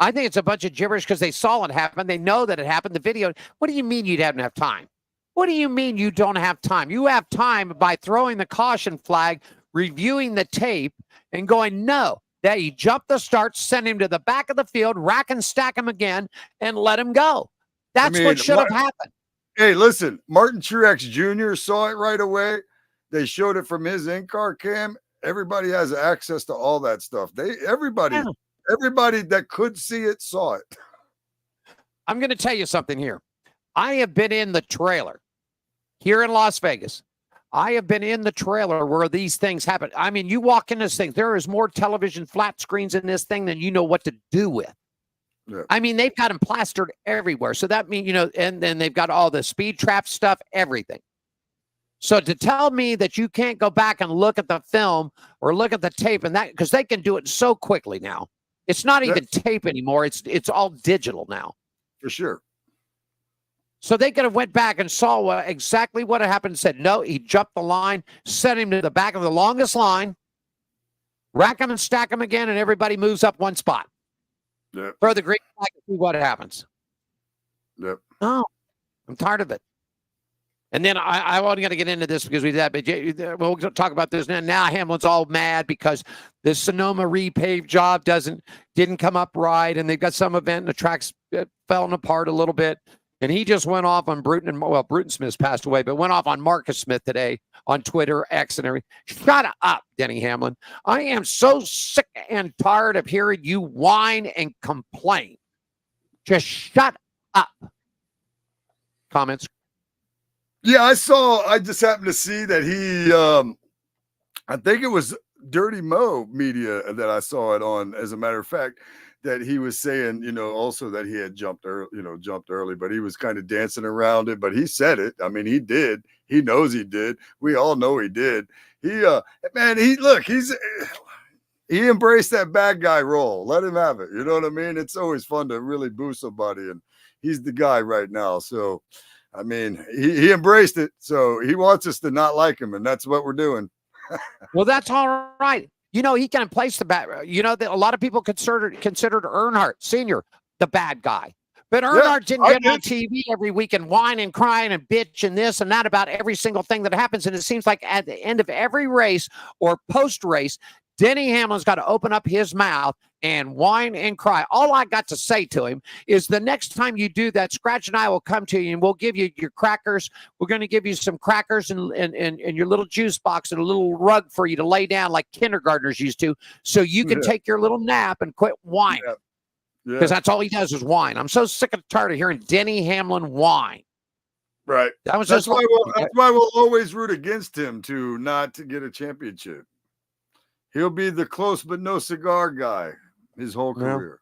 [SPEAKER 4] I think it's a bunch of gibberish because they saw it happen. They know that it happened. The video. What do you mean you don't have time? What do you mean you don't have time? You have time by throwing the caution flag, reviewing the tape, and going, no, that he jumped the start, send him to the back of the field, rack and stack him again, and let him go. That's what should have happened. Hey,
[SPEAKER 5] listen, Martin Truex Jr. saw it right away. They showed it from his in-car cam. Everybody has access to all that stuff. Everybody that could see it saw it.
[SPEAKER 4] I'm going to tell you something here. I have been in the trailer here in Las Vegas. I have been in the trailer where these things happen. I mean, you walk in this thing, there is more television flat screens in this thing than you know what to do with. Yeah. I mean, they've got them plastered everywhere. So that means, and then they've got all the speed trap stuff, everything. So to tell me that you can't go back and look at the film or look at the tape and that, because they can do it so quickly now. It's not even tape anymore. It's all digital now.
[SPEAKER 5] For sure.
[SPEAKER 4] So they could have went back and saw exactly what had happened and said, no, he jumped the line, sent him to the back of the longest line, rack him and stack him again, and everybody moves up one spot.
[SPEAKER 5] Yep.
[SPEAKER 4] Throw the green flag and see what happens.
[SPEAKER 5] Yep.
[SPEAKER 4] No, I'm tired of it. And then I wasn't going to get into this because we did that, but we'll talk about this now. Now Hamlin's all mad because the Sonoma repave job didn't come up right, and they've got some event and the track's falling apart a little bit. And he just went off on Bruton, Bruton Smith's passed away, but went off on Marcus Smith today on Twitter, X, and everything. Shut up, Denny Hamlin. I am so sick and tired of hearing you whine and complain. Just shut up. Comments?
[SPEAKER 5] Yeah, I just happened to see that he, I think it was Dirty Mo Media that I saw it on, as a matter of fact, that he was saying, also that he had jumped early, but he was kind of dancing around it, but he said it. I mean, he did. He knows he did. We all know he did. He embraced that bad guy role. Let him have it. You know what I mean? It's always fun to really boo somebody, and he's the guy right now. So, I mean, he embraced it. So he wants us to not like him, and that's what we're doing.
[SPEAKER 4] Well, that's all right. He can place the bad. A lot of people considered Earnhardt Sr. the bad guy. But Earnhardt didn't get on TV every week and whine and crying and bitch and this and that about every single thing that happens. And it seems like at the end of every race or post-race, Denny Hamlin's got to open up his mouth and whine and cry. All I got to say to him is the next time you do that, Skratch and I will come to you and we'll give you your crackers. We're going to give you some crackers and your little juice box and a little rug for you to lay down like kindergartners used to, so you can take your little nap and quit whining. Because that's all he does is whine. I'm so sick and tired of hearing Denny Hamlin whine.
[SPEAKER 5] Right. That's why we'll always root against him not to get a championship. He'll be the close but no cigar guy his whole career.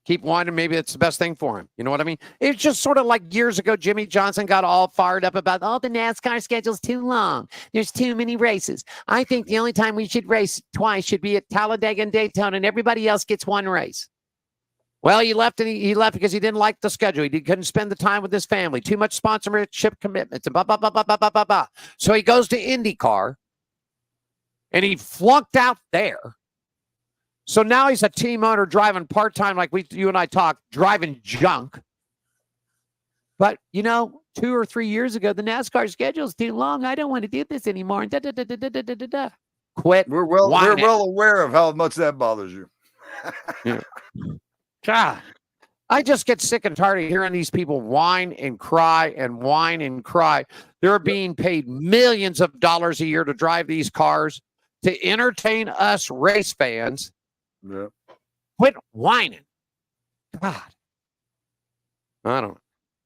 [SPEAKER 4] Keep whining. Maybe it's the best thing for him. You know what I mean? It's just sort of like years ago, Jimmy Johnson got all fired up about, the NASCAR schedule's too long. There's too many races. I think the only time we should race twice should be at Talladega and Daytona, and everybody else gets one race. Well, he left because he didn't like the schedule. He couldn't spend the time with his family. Too much sponsorship commitments and blah, blah, blah, blah, blah, blah, blah, blah. So he goes to IndyCar, and he flunked out there. So now he's a team owner driving part-time like you and I talked, driving junk. But, 2 or 3 years ago, the NASCAR schedule's too long. I don't want to do this anymore. Da, da, da, da, da, da, da, da. Quit.
[SPEAKER 5] We're
[SPEAKER 4] whining.
[SPEAKER 5] well aware of how much that bothers you.
[SPEAKER 4] Yeah. God, I just get sick and tired of hearing these people whine and cry and whine and cry. They're being paid millions of dollars a year to drive these cars to entertain us race fans.
[SPEAKER 5] Yeah.
[SPEAKER 4] Quit whining. God. I don't know.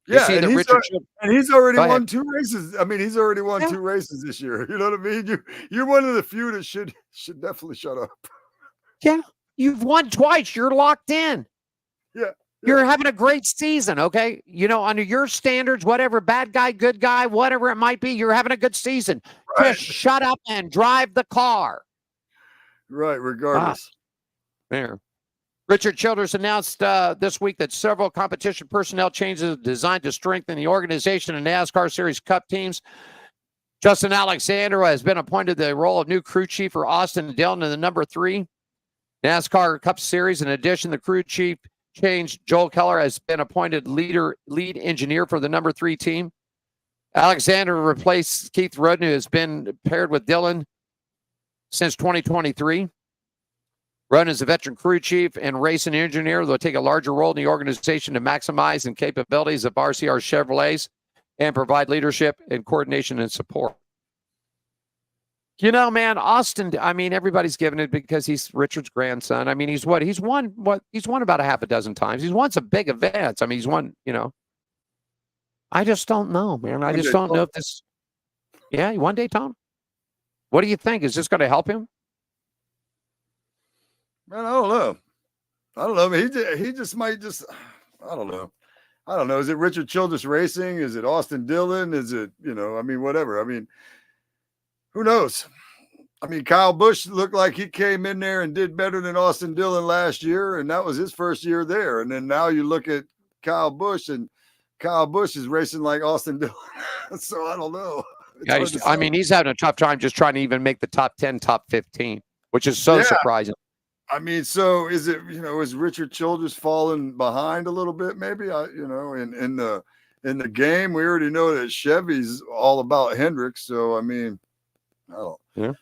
[SPEAKER 5] Yeah, and he's already won 2 races. I mean, he's already won 2 races this year. You know what I mean? You're one of the few that should definitely shut up.
[SPEAKER 4] Yeah, you've won twice. You're locked in.
[SPEAKER 5] Yeah.
[SPEAKER 4] You're having a great season, okay? Under your standards, whatever, bad guy, good guy, whatever it might be, you're having a good season.
[SPEAKER 5] Right.
[SPEAKER 4] Just shut up and drive the car.
[SPEAKER 5] Right, regardless.
[SPEAKER 4] There. Richard Childress announced this week that several competition personnel changes designed to strengthen the organization of NASCAR Series Cup teams. Justin Alexander has been appointed the role of new crew chief for Austin Dillon in the number 3 NASCAR Cup Series. In addition, the crew chief changed. Joel Keller has been appointed lead engineer for the number 3 team. Alexander replaced Keith Roden, who has been paired with Dillon since 2023. Roden is a veteran crew chief and racing engineer. They'll take a larger role in the organization to maximize the capabilities of RCR Chevrolets and provide leadership and coordination and support. Man, Austin, everybody's giving it because he's Richard's grandson. He's won about a half a dozen times. He's won some big events. He's won, I just don't know, man. I just don't know if this, he won Daytona. What do you think? Is this going to help him?
[SPEAKER 5] Man, I don't know. He just might just, I don't know. Is it Richard Childress Racing? Is it Austin Dillon? Is it, whatever. Who knows? Kyle Busch looked like he came in there and did better than Austin Dillon last year, and that was his first year there. And then now you look at Kyle Busch, and Kyle Busch is racing like Austin Dillon. So I don't know.
[SPEAKER 4] He's having a tough time just trying to even make the top 10, top 15, which is so surprising.
[SPEAKER 5] So is it, is Richard Childress falling behind a little bit? Maybe in the game, we already know that Chevy's all about Hendricks. So, I don't.
[SPEAKER 4] Yeah.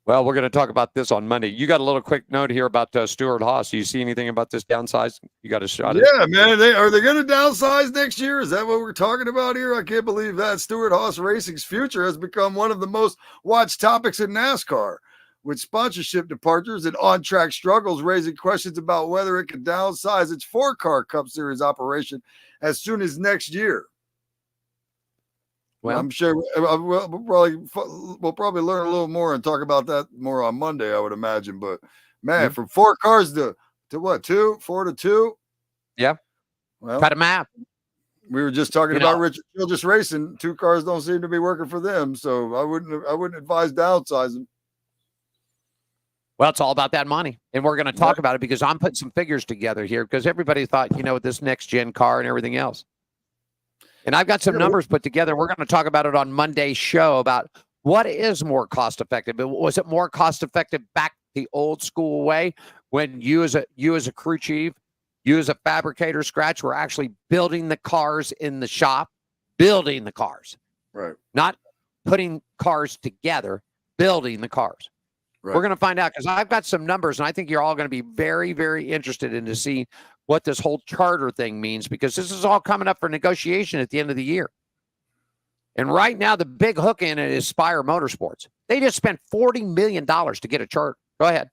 [SPEAKER 4] Well, we're going to talk about this on Monday. You got a little quick note here about Stuart Haas. Do you see anything about this downsize? You got a shot?
[SPEAKER 5] Yeah, man. Are they going to downsize next year? Is that what we're talking about here? I can't believe that. Stuart Haas Racing's future has become one of the most watched topics in NASCAR, with sponsorship departures and on-track struggles raising questions about whether it could downsize its 4-car Cup Series operation as soon as next year. Well, I'm sure we'll probably learn a little more and talk about that more on Monday, I would imagine. But, man, from 4 cars to what, 2? 4 to 2?
[SPEAKER 4] Yeah.
[SPEAKER 5] Well,
[SPEAKER 4] cut a map.
[SPEAKER 5] We were just talking about Richard Childress Racing. 2 cars don't seem to be working for them, so I wouldn't advise downsizing.
[SPEAKER 4] Well, it's all about that money. And we're going to talk about it because I'm putting some figures together here because everybody thought, this next gen car and everything else. And I've got some numbers put together. We're going to talk about it on Monday's show about what is more cost effective. Was it more cost effective back the old school way when you as a crew chief, you as a fabricator, Skratch, were actually building the cars in the shop, building the cars.
[SPEAKER 5] Right.
[SPEAKER 4] Not putting cars together, building the cars. Right. We're going to find out because I've got some numbers, and I think you're all going to be very, very interested in to see what this whole charter thing means because this is all coming up for negotiation at the end of the year. And right now, the big hook in it is Spire Motorsports. They just spent $40 million to get a charter. Go ahead.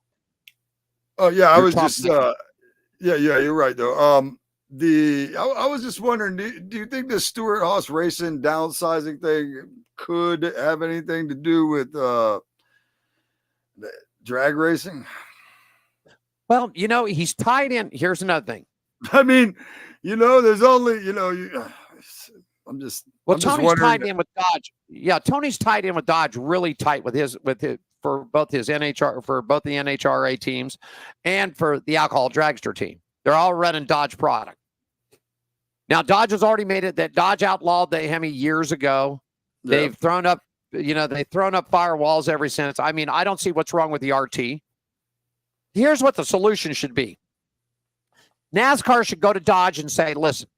[SPEAKER 5] Oh, yeah, I was just you're right, though. I was just wondering, do you think this Stuart Haas Racing downsizing thing could have anything to do with drag racing?
[SPEAKER 4] Well, he's tied in. Here's another thing.
[SPEAKER 5] There's only,
[SPEAKER 4] Tony's tied in with Dodge. Yeah, Tony's tied in with Dodge really tight with his for both the NHRA teams and for the alcohol dragster team. They're all running Dodge product. Now, Dodge has already made it that Dodge outlawed the Hemi years ago. Yeah. They've thrown up, they've thrown up firewalls ever since. I don't see what's wrong with the RT. here's what the solution should be. NASCAR should go to Dodge and say, listen,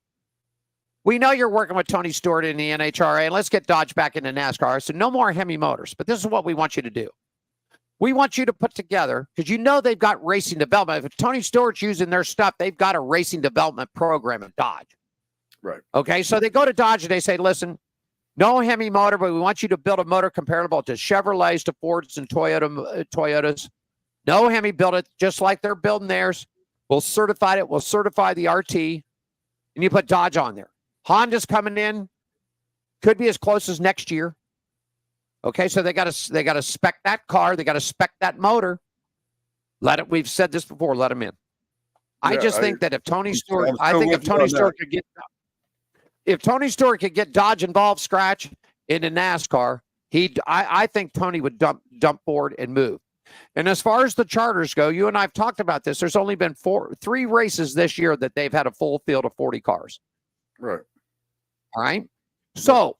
[SPEAKER 4] we know you're working with Tony Stewart in the NHRA, and let's get Dodge back into NASCAR. So no more Hemi Motors, but this is what we want you to do. We want you to put together, because you know they've got racing development. If Tony Stewart's using their stuff, they've got a racing development program at Dodge.
[SPEAKER 5] Right.
[SPEAKER 4] Okay, so they go to Dodge and they say, listen, no Hemi motor, but we want you to build a motor comparable to Chevrolets, to Fords, and Toyotas. No Hemi, build it just like they're building theirs. We'll certify it. We'll certify the RT, and you put Dodge on there. Honda's coming in, could be as close as next year. Okay, so they got to spec that car. They got to spec that motor. We've said this before. Let them in. I think that if Tony Stewart could get Dodge involved, Skratch, into NASCAR, I think Tony would dump Ford and move. And as far as the charters go, you and I have talked about this. There's only been 3 races this year that they've had a full field of 40 cars.
[SPEAKER 5] Right.
[SPEAKER 4] All right. So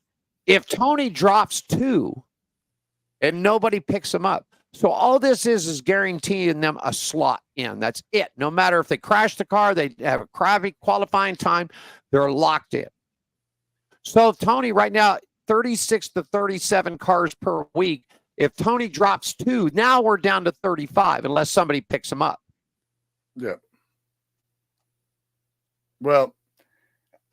[SPEAKER 4] if Tony drops 2 and nobody picks them up, so all this is guaranteeing them a slot in. That's it. No matter if they crash the car, they have a crappy qualifying time, they're locked in. So Tony right now, 36 to 37 cars per week. If Tony drops 2, now we're down to 35 unless somebody picks them up.
[SPEAKER 5] Yeah. Well,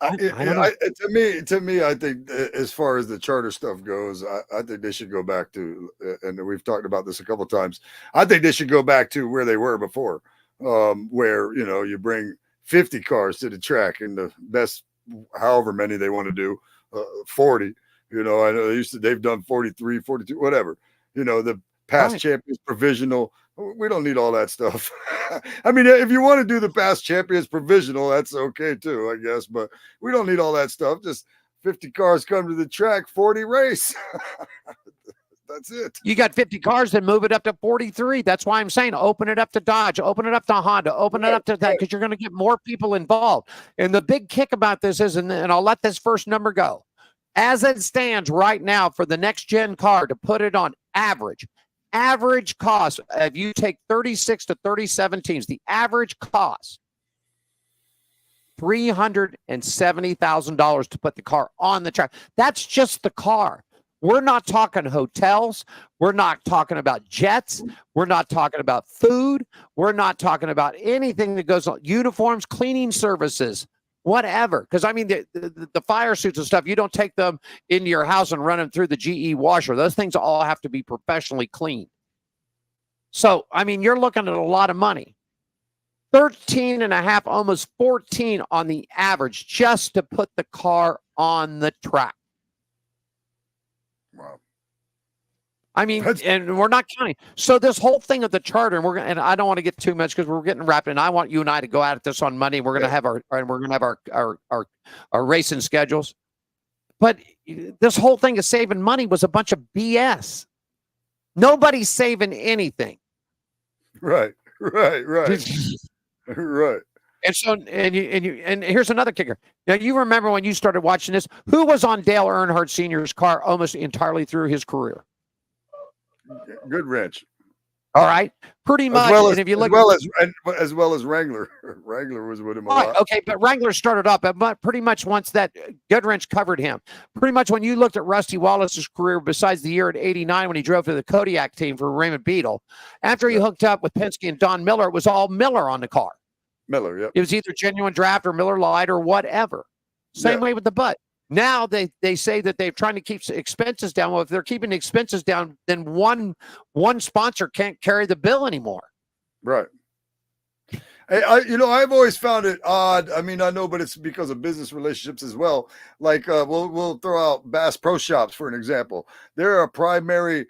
[SPEAKER 5] to me, I think as far as the charter stuff goes, I think they should go back to, and we've talked about this a couple of times. I think they should go back to where they were before, where you bring 50 cars to the track and the best, however many they want to do, 40. I know they've done 43, 42, whatever. The past champions provisional. We don't need all that stuff. I mean, if you want to do the past champions provisional, that's okay too, I guess. But we don't need all that stuff. Just 50 cars come to the track, 40 race. That's it.
[SPEAKER 4] You got 50 cars, then move it up to 43. That's why I'm saying open it up to Dodge, open it up to Honda, open it up to that, because you're going to get more people involved. And the big kick about this is, and I'll let this first number go, as it stands right now for the next gen car, to put it on average cost, if you take 36 to 37 teams, the average cost, $370,000 to put the car on the track. That's just the car. We're not talking hotels. We're not talking about jets. We're not talking about food. We're not talking about anything that goes on. Uniforms, cleaning services, whatever. Because, I mean, the fire suits and stuff, you don't take them into your house and run them through the GE washer. Those things all have to be professionally cleaned. So, I mean, you're looking at a lot of money. 13 and a half, almost 14 on the average just to put the car on the track.
[SPEAKER 5] Wow.
[SPEAKER 4] I mean, and we're not counting. So this whole thing of the charter, and I don't want to get too much because we're getting wrapped in. I want you and I to go at this on Monday. We're going to have our racing schedules. But this whole thing of saving money was a bunch of BS. Nobody's saving anything.
[SPEAKER 5] Right. Right.
[SPEAKER 4] And so, and here's another kicker. Now, you remember when you started watching this, who was on Dale Earnhardt Sr.'s car almost entirely through his career?
[SPEAKER 5] Goodrich.
[SPEAKER 4] All right, pretty much. And if you look,
[SPEAKER 5] as well as Wrangler, Wrangler was with him a lot.
[SPEAKER 4] Okay, but Wrangler started up, but pretty much once that Goodrich covered him. Pretty much when you looked at Rusty Wallace's career, besides the year at '89 when he drove for the Kodiak team for Raymond Beadle, after he hooked up with Penske and Don Miller, it was all Miller on the car.
[SPEAKER 5] Miller, yeah.
[SPEAKER 4] It was either genuine draft or Miller Lite or whatever. Same way with the Butt. Now they say that they're trying to keep expenses down. Well, if they're keeping expenses down, then one sponsor can't carry the bill anymore.
[SPEAKER 5] Right. Hey, I've always found it odd. I mean, I know, but it's because of business relationships as well. Like we'll throw out Bass Pro Shops for an example. They're a primary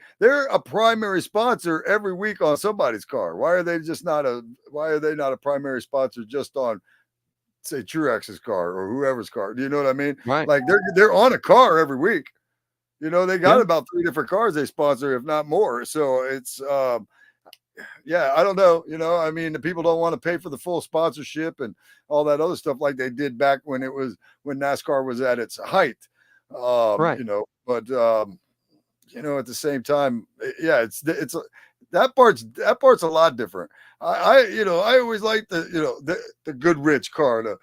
[SPEAKER 5] sponsor every week on somebody's car. Why are they not a primary sponsor just on, say, Truex's car or whoever's car? Do you know what I mean?
[SPEAKER 4] Right.
[SPEAKER 5] Like they're on a car every week. They got about 3 different cars they sponsor, if not more. So it's I don't know. I mean, the people don't want to pay for the full sponsorship and all that other stuff like they did back when NASCAR was at its height. Right. But at the same time, that part's a lot different. I always like the Goodrich car, the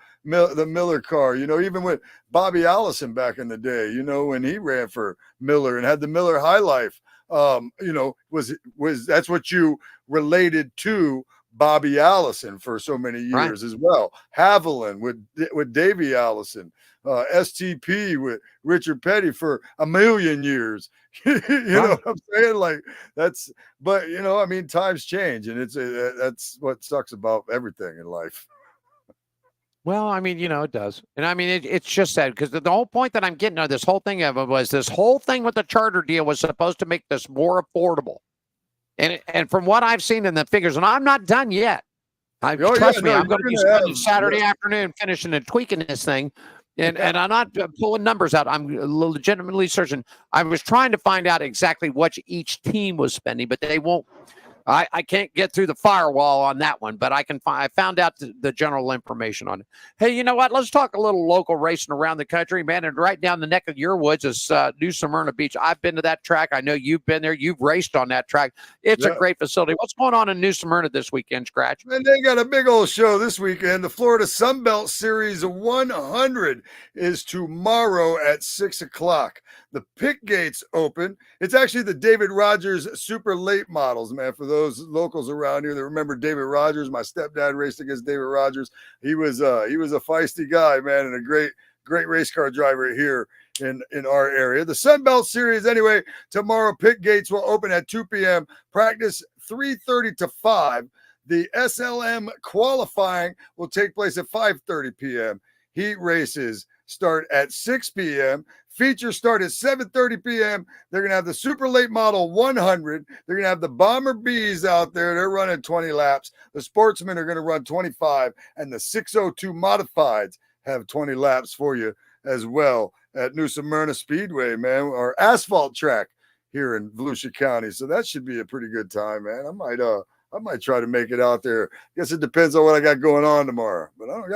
[SPEAKER 5] Miller car. Even with Bobby Allison back in the day, when he ran for Miller and had the Miller High Life, was that's what you related to Bobby Allison for so many years as well. Haviland with Davey Allison, STP with Richard Petty for a million years. You know what I'm saying? Like but times change, and that's what sucks about everything in life.
[SPEAKER 4] Well, it does. And it's just that because the whole point that I'm getting on this whole thing of it was this whole thing with the charter deal was supposed to make this more affordable. And from what I've seen in the figures, and I'm not done yet. Trust me, I'm going to be spending Saturday afternoon finishing and tweaking this thing. And I'm not pulling numbers out. I'm legitimately searching. I was trying to find out exactly what each team was spending, but they won't. I can't get through the firewall on that one, but I found out the general information on it. Hey, you know what? Let's talk a little local racing around the country, man. And right down the neck of your woods is New Smyrna Beach. I've been to that track. I know you've been there. You've raced on that track. It's a great facility. What's going on in New Smyrna this weekend, Skratch?
[SPEAKER 5] And they got a big old show this weekend. The Florida Sunbelt Series 100 is tomorrow at 6 o'clock. The pit gates open. It's actually the David Rogers super late models, man. For those locals around here that remember David Rogers, my stepdad raced against David Rogers. He was a feisty guy, man, and a great race car driver here in our area. The Sunbelt Series, anyway, tomorrow pit gates will open at 2 p.m. Practice 3:30 to 5. The SLM qualifying will take place at 5:30 p.m. Heat races start at 6 p.m. Features start at 7:30 p.m. They're going to have the super late model 100. They're going to have the Bomber Bees out there. They're running 20 laps. The Sportsmen are going to run 25. And the 602 Modifieds have 20 laps for you as well at New Smyrna Speedway, man, or asphalt track here in Volusia County. So that should be a pretty good time, man. I might try to make it out there. I guess it depends on what I got going on tomorrow. But I don't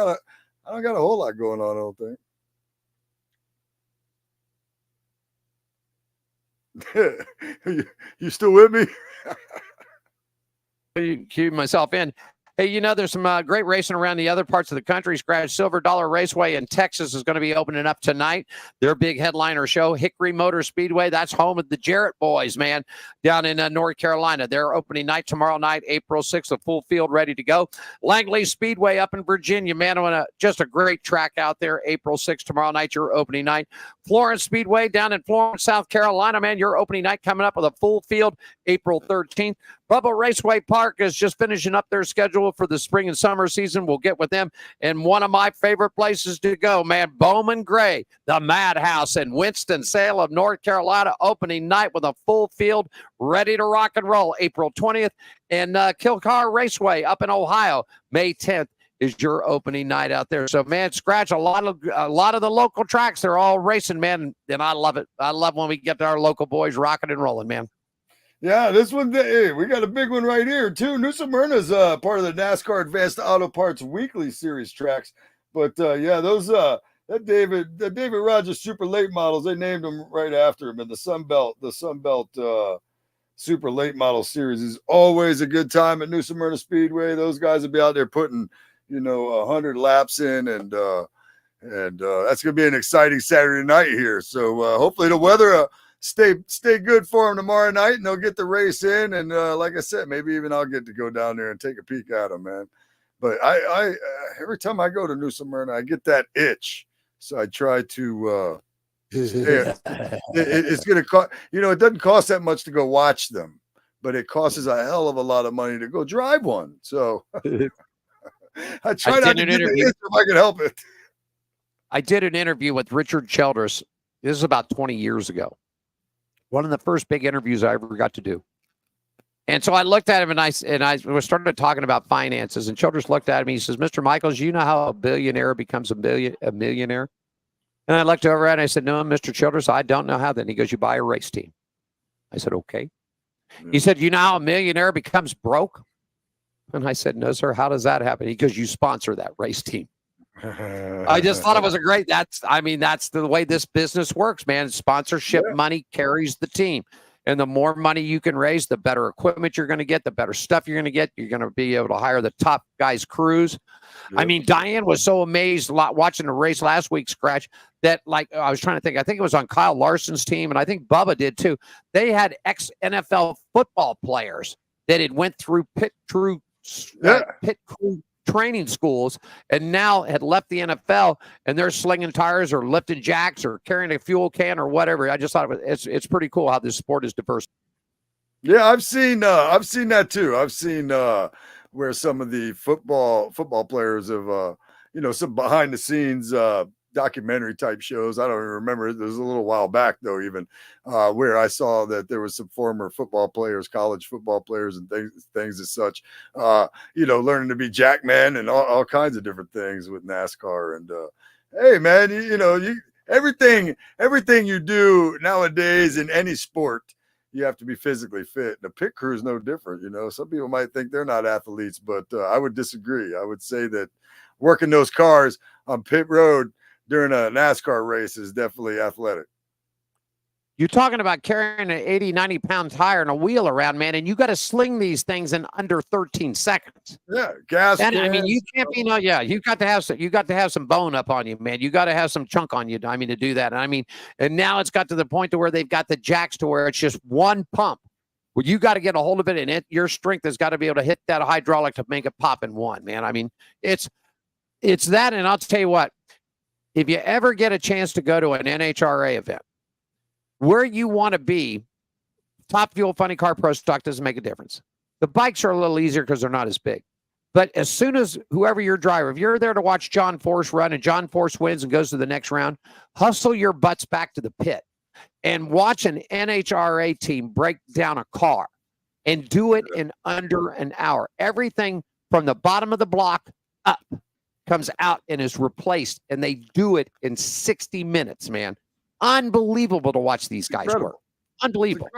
[SPEAKER 5] got a whole lot going on, I don't think. You still with me?
[SPEAKER 4] Cue myself in. Hey, there's some great racing around the other parts of the country. Skratch Silver Dollar Raceway in Texas is going to be opening up tonight. Their big headliner show, Hickory Motor Speedway. That's home of the Jarrett boys, man, down in North Carolina. They're opening night tomorrow night, April 6th, a full field ready to go. Langley Speedway up in Virginia, man, just a great track out there. April 6th, tomorrow night, your opening night. Florence Speedway down in Florence, South Carolina, man, your opening night coming up with a full field, April 13th. Bubba Raceway Park is just finishing up their schedule for the spring and summer season. We'll get with them. And one of my favorite places to go, man, Bowman Gray, the Madhouse in Winston-Salem, North Carolina, opening night with a full field ready to rock and roll, April 20th. And Kilcar Raceway up in Ohio, May 10th. Is your opening night out there. So, man, Skratch, a lot of the local tracks, they're all racing, man, and I love it. I love when we get our local boys rocking and rolling, man.
[SPEAKER 5] Yeah, this one, hey, we got a big one right here, too. New Smyrna's part of the NASCAR Advanced Auto Parts Weekly Series tracks. But, yeah, those that David Rogers super late models, they named them right after him. And the Sunbelt super late model series is always a good time at New Smyrna Speedway. Those guys will be out there putting 100 laps in, and that's going to be an exciting Saturday night here. So hopefully the weather stay good for them tomorrow night, and they'll get the race in. And like I said, maybe even I'll get to go down there and take a peek at them, man. But I every time I go to New Smyrna, I get that itch. So I try to it's going to cost, it doesn't cost that much to go watch them, but it costs a hell of a lot of money to go drive one. So I try not to get the itch if I can help it.
[SPEAKER 4] I did an interview with Richard Childress. This is about 20 years ago. One of the first big interviews I ever got to do. And so I looked at him and I started talking about finances, and Childress looked at me. He says, "Mr. Michaels, you know how a billionaire becomes a millionaire?" And I looked over and I said, "No, Mr. Childress, I don't know how." Then he goes, "You buy a race team." I said, "Okay." He said, "You know how a millionaire becomes broke?" And I said, "No, sir. How does that happen?" He goes, "You sponsor that race team." I just thought it was that's the way this business works, man. Sponsorship money carries the team. And the more money you can raise, the better equipment you're going to get, the better stuff you're going to get. You're going to be able to hire the top guys' crews. Yep. I mean, Diane was so amazed watching the race last week, Skratch, that like I was trying to think. I think it was on Kyle Larson's team, and I think Bubba did too. They had ex-NFL football players that had went through pit crew training schools and now had left the NFL, and they're slinging tires or lifting jacks or carrying a fuel can or whatever. I just thought it's pretty cool how this sport is diverse.
[SPEAKER 5] Yeah, I've seen that too. I've seen where some of the football players have some behind the scenes documentary type shows. I don't even remember. It was a little while back though, even where I saw that there was some former football players, college football players, and things as such. Learning to be jackman and all kinds of different things with NASCAR. And hey, man, everything you do nowadays in any sport, you have to be physically fit. The pit crew is no different. Some people might think they're not athletes, but I would disagree. I would say that working those cars on pit road during a NASCAR race is definitely athletic.
[SPEAKER 4] You're talking about carrying an 80, 90-pound tire and a wheel around, man, and you got to sling these things in under 13 seconds.
[SPEAKER 5] Yeah, gas.
[SPEAKER 4] And I mean, you can't be you got to have some bone up on you, man. You got to have some chunk on you. I mean, to do that. And now it's got to the point to where they've got the jacks to where it's just one pump. Well, you got to get a hold of it, and your strength has got to be able to hit that hydraulic to make it pop in one, man. I mean, it's that, and I'll tell you what. If you ever get a chance to go to an NHRA event, where you want to be, Top Fuel Funny Car Pro Stock doesn't make a difference. The bikes are a little easier because they're not as big. But as soon as whoever your driver, if you're there to watch John Force run and John Force wins and goes to the next round, hustle your butts back to the pit and watch an NHRA team break down a car and do it in under an hour. Everything from the bottom of the block up comes out and is replaced, and they do it in 60 minutes, man. Unbelievable to watch these guys work. Unbelievable.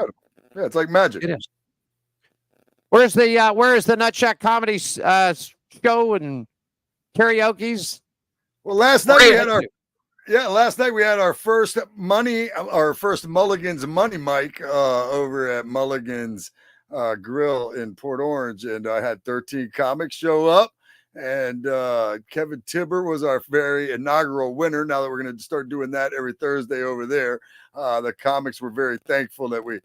[SPEAKER 5] Yeah, it's like magic.
[SPEAKER 4] It is. Where is the Nutshot Comedy show and karaoke's?
[SPEAKER 5] Well, last night we had our first Mulligan's Money Mic over at Mulligan's Grill in Port Orange, and I had 13 comics show up. And Kevin Tibber was our very inaugural winner. Now that we're going to start doing that every Thursday over there, the comics were very thankful that we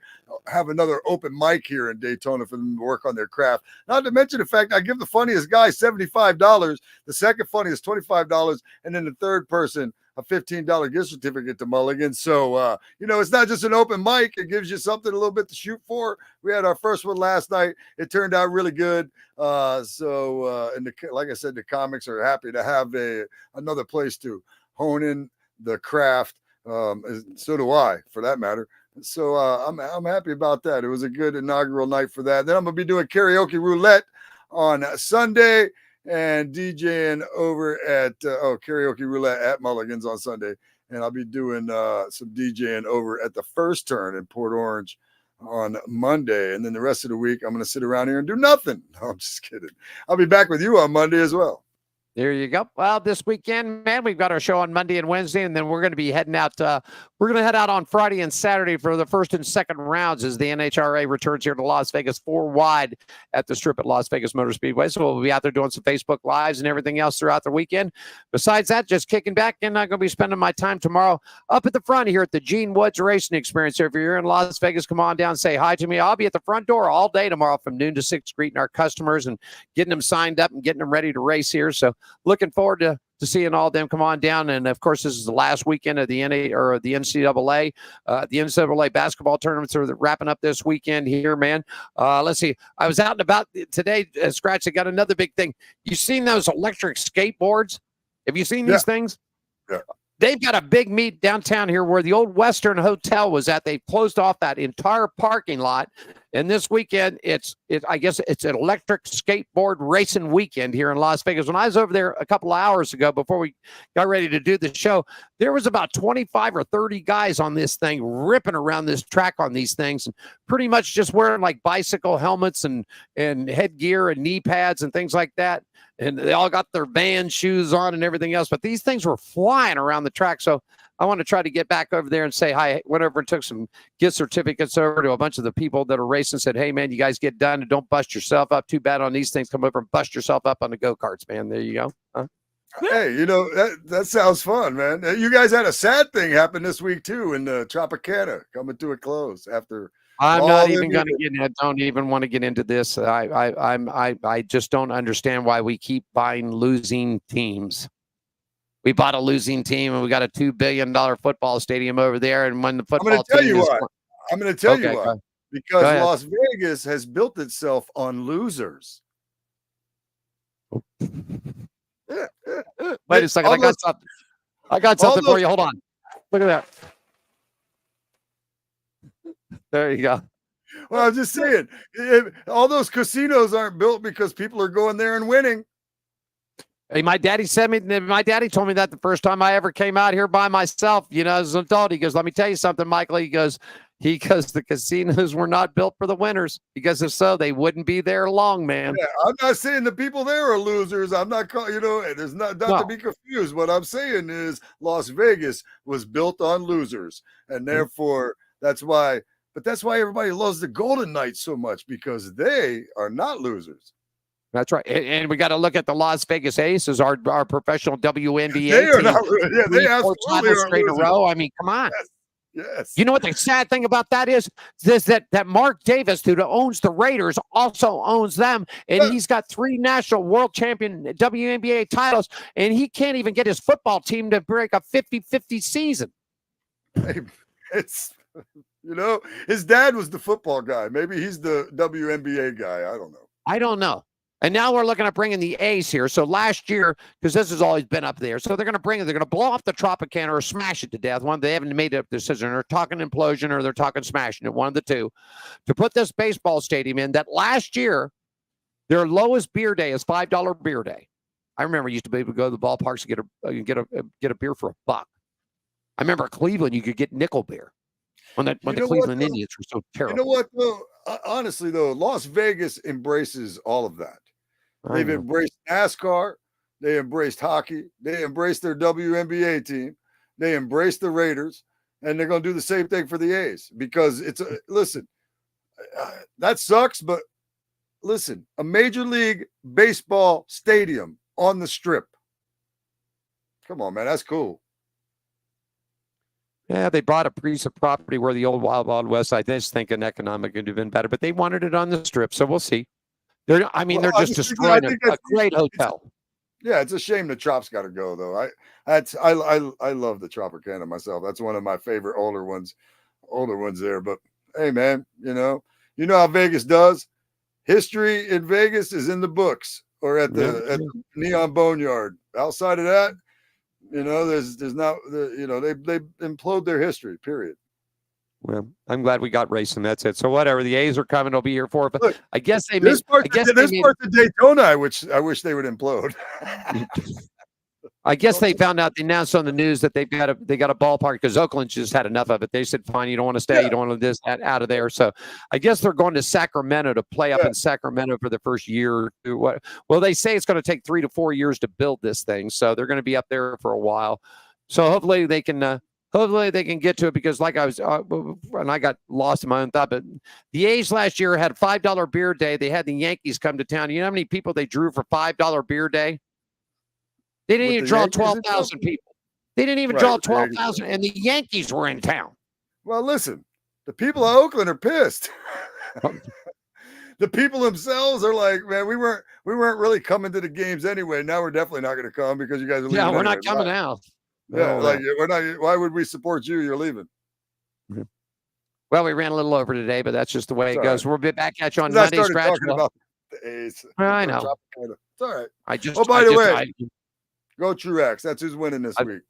[SPEAKER 5] have another open mic here in Daytona for them to work on their craft. Not to mention the fact I give the funniest guy $75, the second funniest $25, and then the third person a $15 gift certificate to Mulligan. So, it's not just an open mic. It gives you something a little bit to shoot for. We had our first one last night. It turned out really good. Like I said, the comics are happy to have another place to hone in the craft. So do I, for that matter. So I'm happy about that. It was a good inaugural night for that. Then I'm going to be doing karaoke roulette on Sunday and DJing over at karaoke roulette at Mulligan's on Sunday. And I'll be doing some DJing over at the First Turn in Port Orange on Monday. And then the rest of the week, I'm going to sit around here and do nothing. No, I'm just kidding. I'll be back with you on Monday as well.
[SPEAKER 4] There you go. Well, this weekend, man, we've got our show on Monday and Wednesday, and then we're going to be heading out. We're going to head out on Friday and Saturday for the first and second rounds as the NHRA returns here to Las Vegas 4 wide at the Strip at Las Vegas Motor Speedway. So we'll be out there doing some Facebook Lives and everything else throughout the weekend. Besides that, just kicking back, and I'm going to be spending my time tomorrow up at the front here at the Gene Woods Racing Experience. So if you're in Las Vegas, come on down, say hi to me. I'll be at the front door all day tomorrow from noon to 6, greeting our customers and getting them signed up and getting them ready to race here. So looking forward to seeing all of them come on down. And of course, this is the last weekend of the NCAA. The NCAA basketball tournaments are wrapping up this weekend here, man. Let's see. I was out and about today, Skratch. I got another big thing. You seen those electric skateboards? Have you seen these things?
[SPEAKER 5] Yeah.
[SPEAKER 4] They've got a big meet downtown here where the old Western Hotel was at. They closed off that entire parking lot. And this weekend, I guess it's an electric skateboard racing weekend here in Las Vegas. When I was over there a couple of hours ago before we got ready to do the show, there was about 25 or 30 guys on this thing ripping around this track on these things and pretty much just wearing like bicycle helmets and headgear and knee pads and things like that. And they all got their band shoes on and everything else. But these things were flying around the track. So I want to try to get back over there and say hi. Went over and took some gift certificates over to a bunch of the people that are racing. Said, hey, man, you guys get done and don't bust yourself up too bad on these things. Come over and bust yourself up on the go-karts, man. There you go. Huh?
[SPEAKER 5] Hey, that sounds fun, man. You guys had a sad thing happen this week too in Tropicana, coming to a close after.
[SPEAKER 4] I'm not even going to get in. I don't even want to get into this. I just don't understand why we keep buying losing teams. We bought a losing team, and we got a $2 billion football stadium over there. And when the football team is,
[SPEAKER 5] I'm going to tell you why. Because Las Vegas has built itself on losers.
[SPEAKER 4] Wait a second. I got something for you. Hold on. Look at that. There you go.
[SPEAKER 5] Well, I'm just saying, all those casinos aren't built because people are going there and winning.
[SPEAKER 4] Hey, my daddy told me that the first time I ever came out here by myself, as an adult. He goes, let me tell you something, Michael. He goes, the casinos were not built for the winners. Because if so, they wouldn't be there long, man.
[SPEAKER 5] Yeah, I'm not saying the people there are losers. I'm not calling, there's not to be confused. What I'm saying is Las Vegas was built on losers. And therefore, that's why everybody loves the Golden Knights so much, because they are not losers.
[SPEAKER 4] That's right. And we got to look at the Las Vegas Aces, our professional WNBA
[SPEAKER 5] they are
[SPEAKER 4] team.
[SPEAKER 5] Not, yeah, they absolutely are
[SPEAKER 4] straight in a row. I mean, come on.
[SPEAKER 5] Yes.
[SPEAKER 4] You know what the sad thing about that is that Mark Davis, who owns the Raiders, also owns them, and he's got 3 national world champion WNBA titles, and he can't even get his football team to break a 50-50 season.
[SPEAKER 5] Hey, it's his dad was the football guy. Maybe he's the WNBA guy. I don't know.
[SPEAKER 4] And now we're looking at bringing the A's here. So last year, because this has always been up there, so they're going to blow off the Tropicana or smash it to death. They haven't made a decision. They're talking implosion or they're talking smashing it, one of the two, to put this baseball stadium in. That last year, their lowest beer day is $5 beer day. I remember I used to be able to go to the ballparks and get a beer for $1. I remember Cleveland, you could get nickel beer when the Cleveland Indians were so terrible.
[SPEAKER 5] You know what, though? Honestly, though, Las Vegas embraces all of that. They've embraced NASCAR. They embraced hockey. They embraced their WNBA team. They embraced the Raiders. And they're going to do the same thing for the A's, because listen, that sucks. But listen, a Major League Baseball stadium on the Strip. Come on, man. That's cool.
[SPEAKER 4] Yeah, they bought a piece of property where the old Wild Wild West, I just think an economic could have been better, but they wanted it on the Strip. So we'll see. They're just destroying a great hotel.
[SPEAKER 5] Yeah, it's a shame the Trop's got to go, though. I love the Tropicana myself. That's one of my favorite older ones there. But hey, man, you know how Vegas does. History in Vegas is in the books or at the Neon Boneyard. Outside of that, there's not they implode their history. Period.
[SPEAKER 4] Well, I'm glad we got racing. That's it. So whatever, the A's are coming. They'll be here for it. But I guess they
[SPEAKER 5] this part of Daytona. I wish they would implode.
[SPEAKER 4] I guess they found out. They announced on the news that they got a ballpark because Oakland just had enough of it. They said, "Fine, you don't want to stay. Yeah. You don't want to out of there." So I guess they're going to Sacramento to play up in Sacramento for the first year. Well, they say it's going to take 3 to 4 years to build this thing, so they're going to be up there for a while. So hopefully they can. Hopefully they can get to it, because like I was, and I got lost in my own thought, but the A's last year had a $5 beer day. They had the Yankees come to town. You know how many people they drew for $5 beer day? They didn't even draw 12,000 people. They didn't even draw 12,000, and the Yankees were in town.
[SPEAKER 5] Well, listen, the people of Oakland are pissed. The people themselves are like, man, we weren't really coming to the games anyway. Now we're definitely not going to come because you guys are leaving.
[SPEAKER 4] Yeah, we're not coming out.
[SPEAKER 5] Yeah, we're not. Why would we support you? You're leaving.
[SPEAKER 4] Well, we ran a little over today, but that's just the way it goes. We'll be back at you on Monday.
[SPEAKER 5] Talking about the A's.
[SPEAKER 4] I know.
[SPEAKER 5] It's all right.
[SPEAKER 4] By
[SPEAKER 5] the way, go Truex. That's who's winning this week.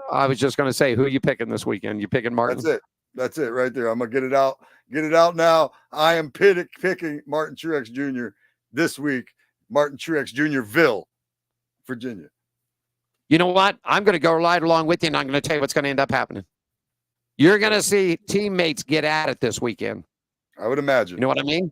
[SPEAKER 4] I was just going to say, who are you picking this weekend? You picking Martin?
[SPEAKER 5] That's it right there. I'm gonna get it out. Get it out now. I am picking Martin Truex Jr. this week. Martin Truex Jr. Ville, Virginia.
[SPEAKER 4] You know what? I'm going to go right along with you, and I'm going to tell you what's going to end up happening. You're going to see teammates get at it this weekend.
[SPEAKER 5] I would imagine.
[SPEAKER 4] You know what I mean?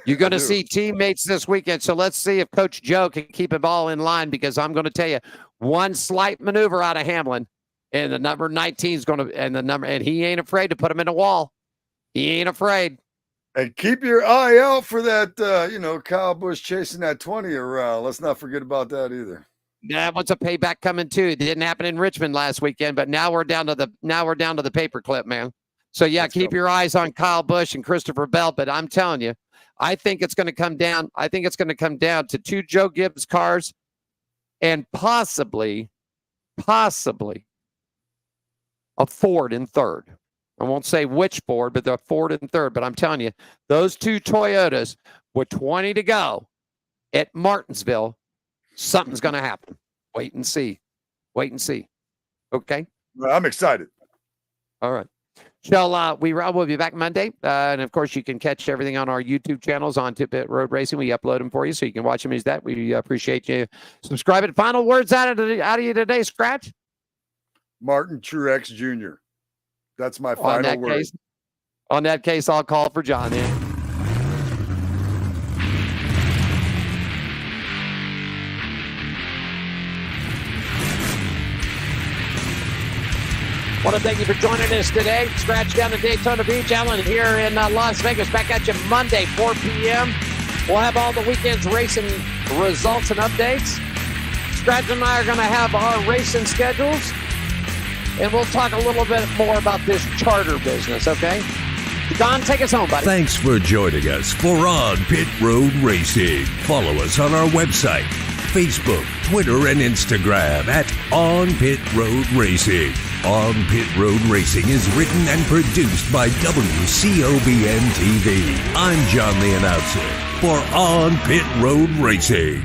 [SPEAKER 4] You're going to see teammates this weekend. So let's see if Coach Joe can keep it all in line, because I'm going to tell you, one slight maneuver out of Hamlin, And the number 19 is going to, and he ain't afraid to put him in the wall. He ain't afraid.
[SPEAKER 5] And keep your eye out for that, Kyle Busch chasing that 20 around. Let's not forget about that either.
[SPEAKER 4] Yeah, what's a payback coming too? It didn't happen in Richmond last weekend, but now we're down to the paperclip, man. So yeah, keep your eyes on Kyle Busch and Christopher Bell. But I'm telling you, I think it's going to come down. I think it's going to come down to 2 Joe Gibbs cars, and possibly a Ford in third. I won't say which Ford, but the Ford in third. But I'm telling you, those 2 Toyotas with 20 to go at Martinsville, something's going to happen. Wait and see. Okay?
[SPEAKER 5] Well, I'm excited.
[SPEAKER 4] All right. We'll be back Monday. And, of course, you can catch everything on our YouTube channels on Tip Pit Road Racing. We upload them for you so you can watch them as that. We appreciate you subscribing. Final words out of you today, Skratch?
[SPEAKER 5] Martin Truex Jr. That's my final word.
[SPEAKER 4] On that case, I'll call for John in. Want to thank you for joining us today. Skratch down in Daytona Beach, Alan here in Las Vegas. Back at you Monday, 4 p.m. We'll have all the weekend's racing results and updates. Skratch and I are going to have our racing schedules, and we'll talk a little bit more about this charter business, okay? Don, take us home, buddy.
[SPEAKER 3] Thanks for joining us for On Pit Road Racing. Follow us on our website, Facebook, Twitter, and Instagram at On Pit Road Racing. On Pit Road Racing is written and produced by WCOBN TV. I'm John the announcer for On Pit Road Racing.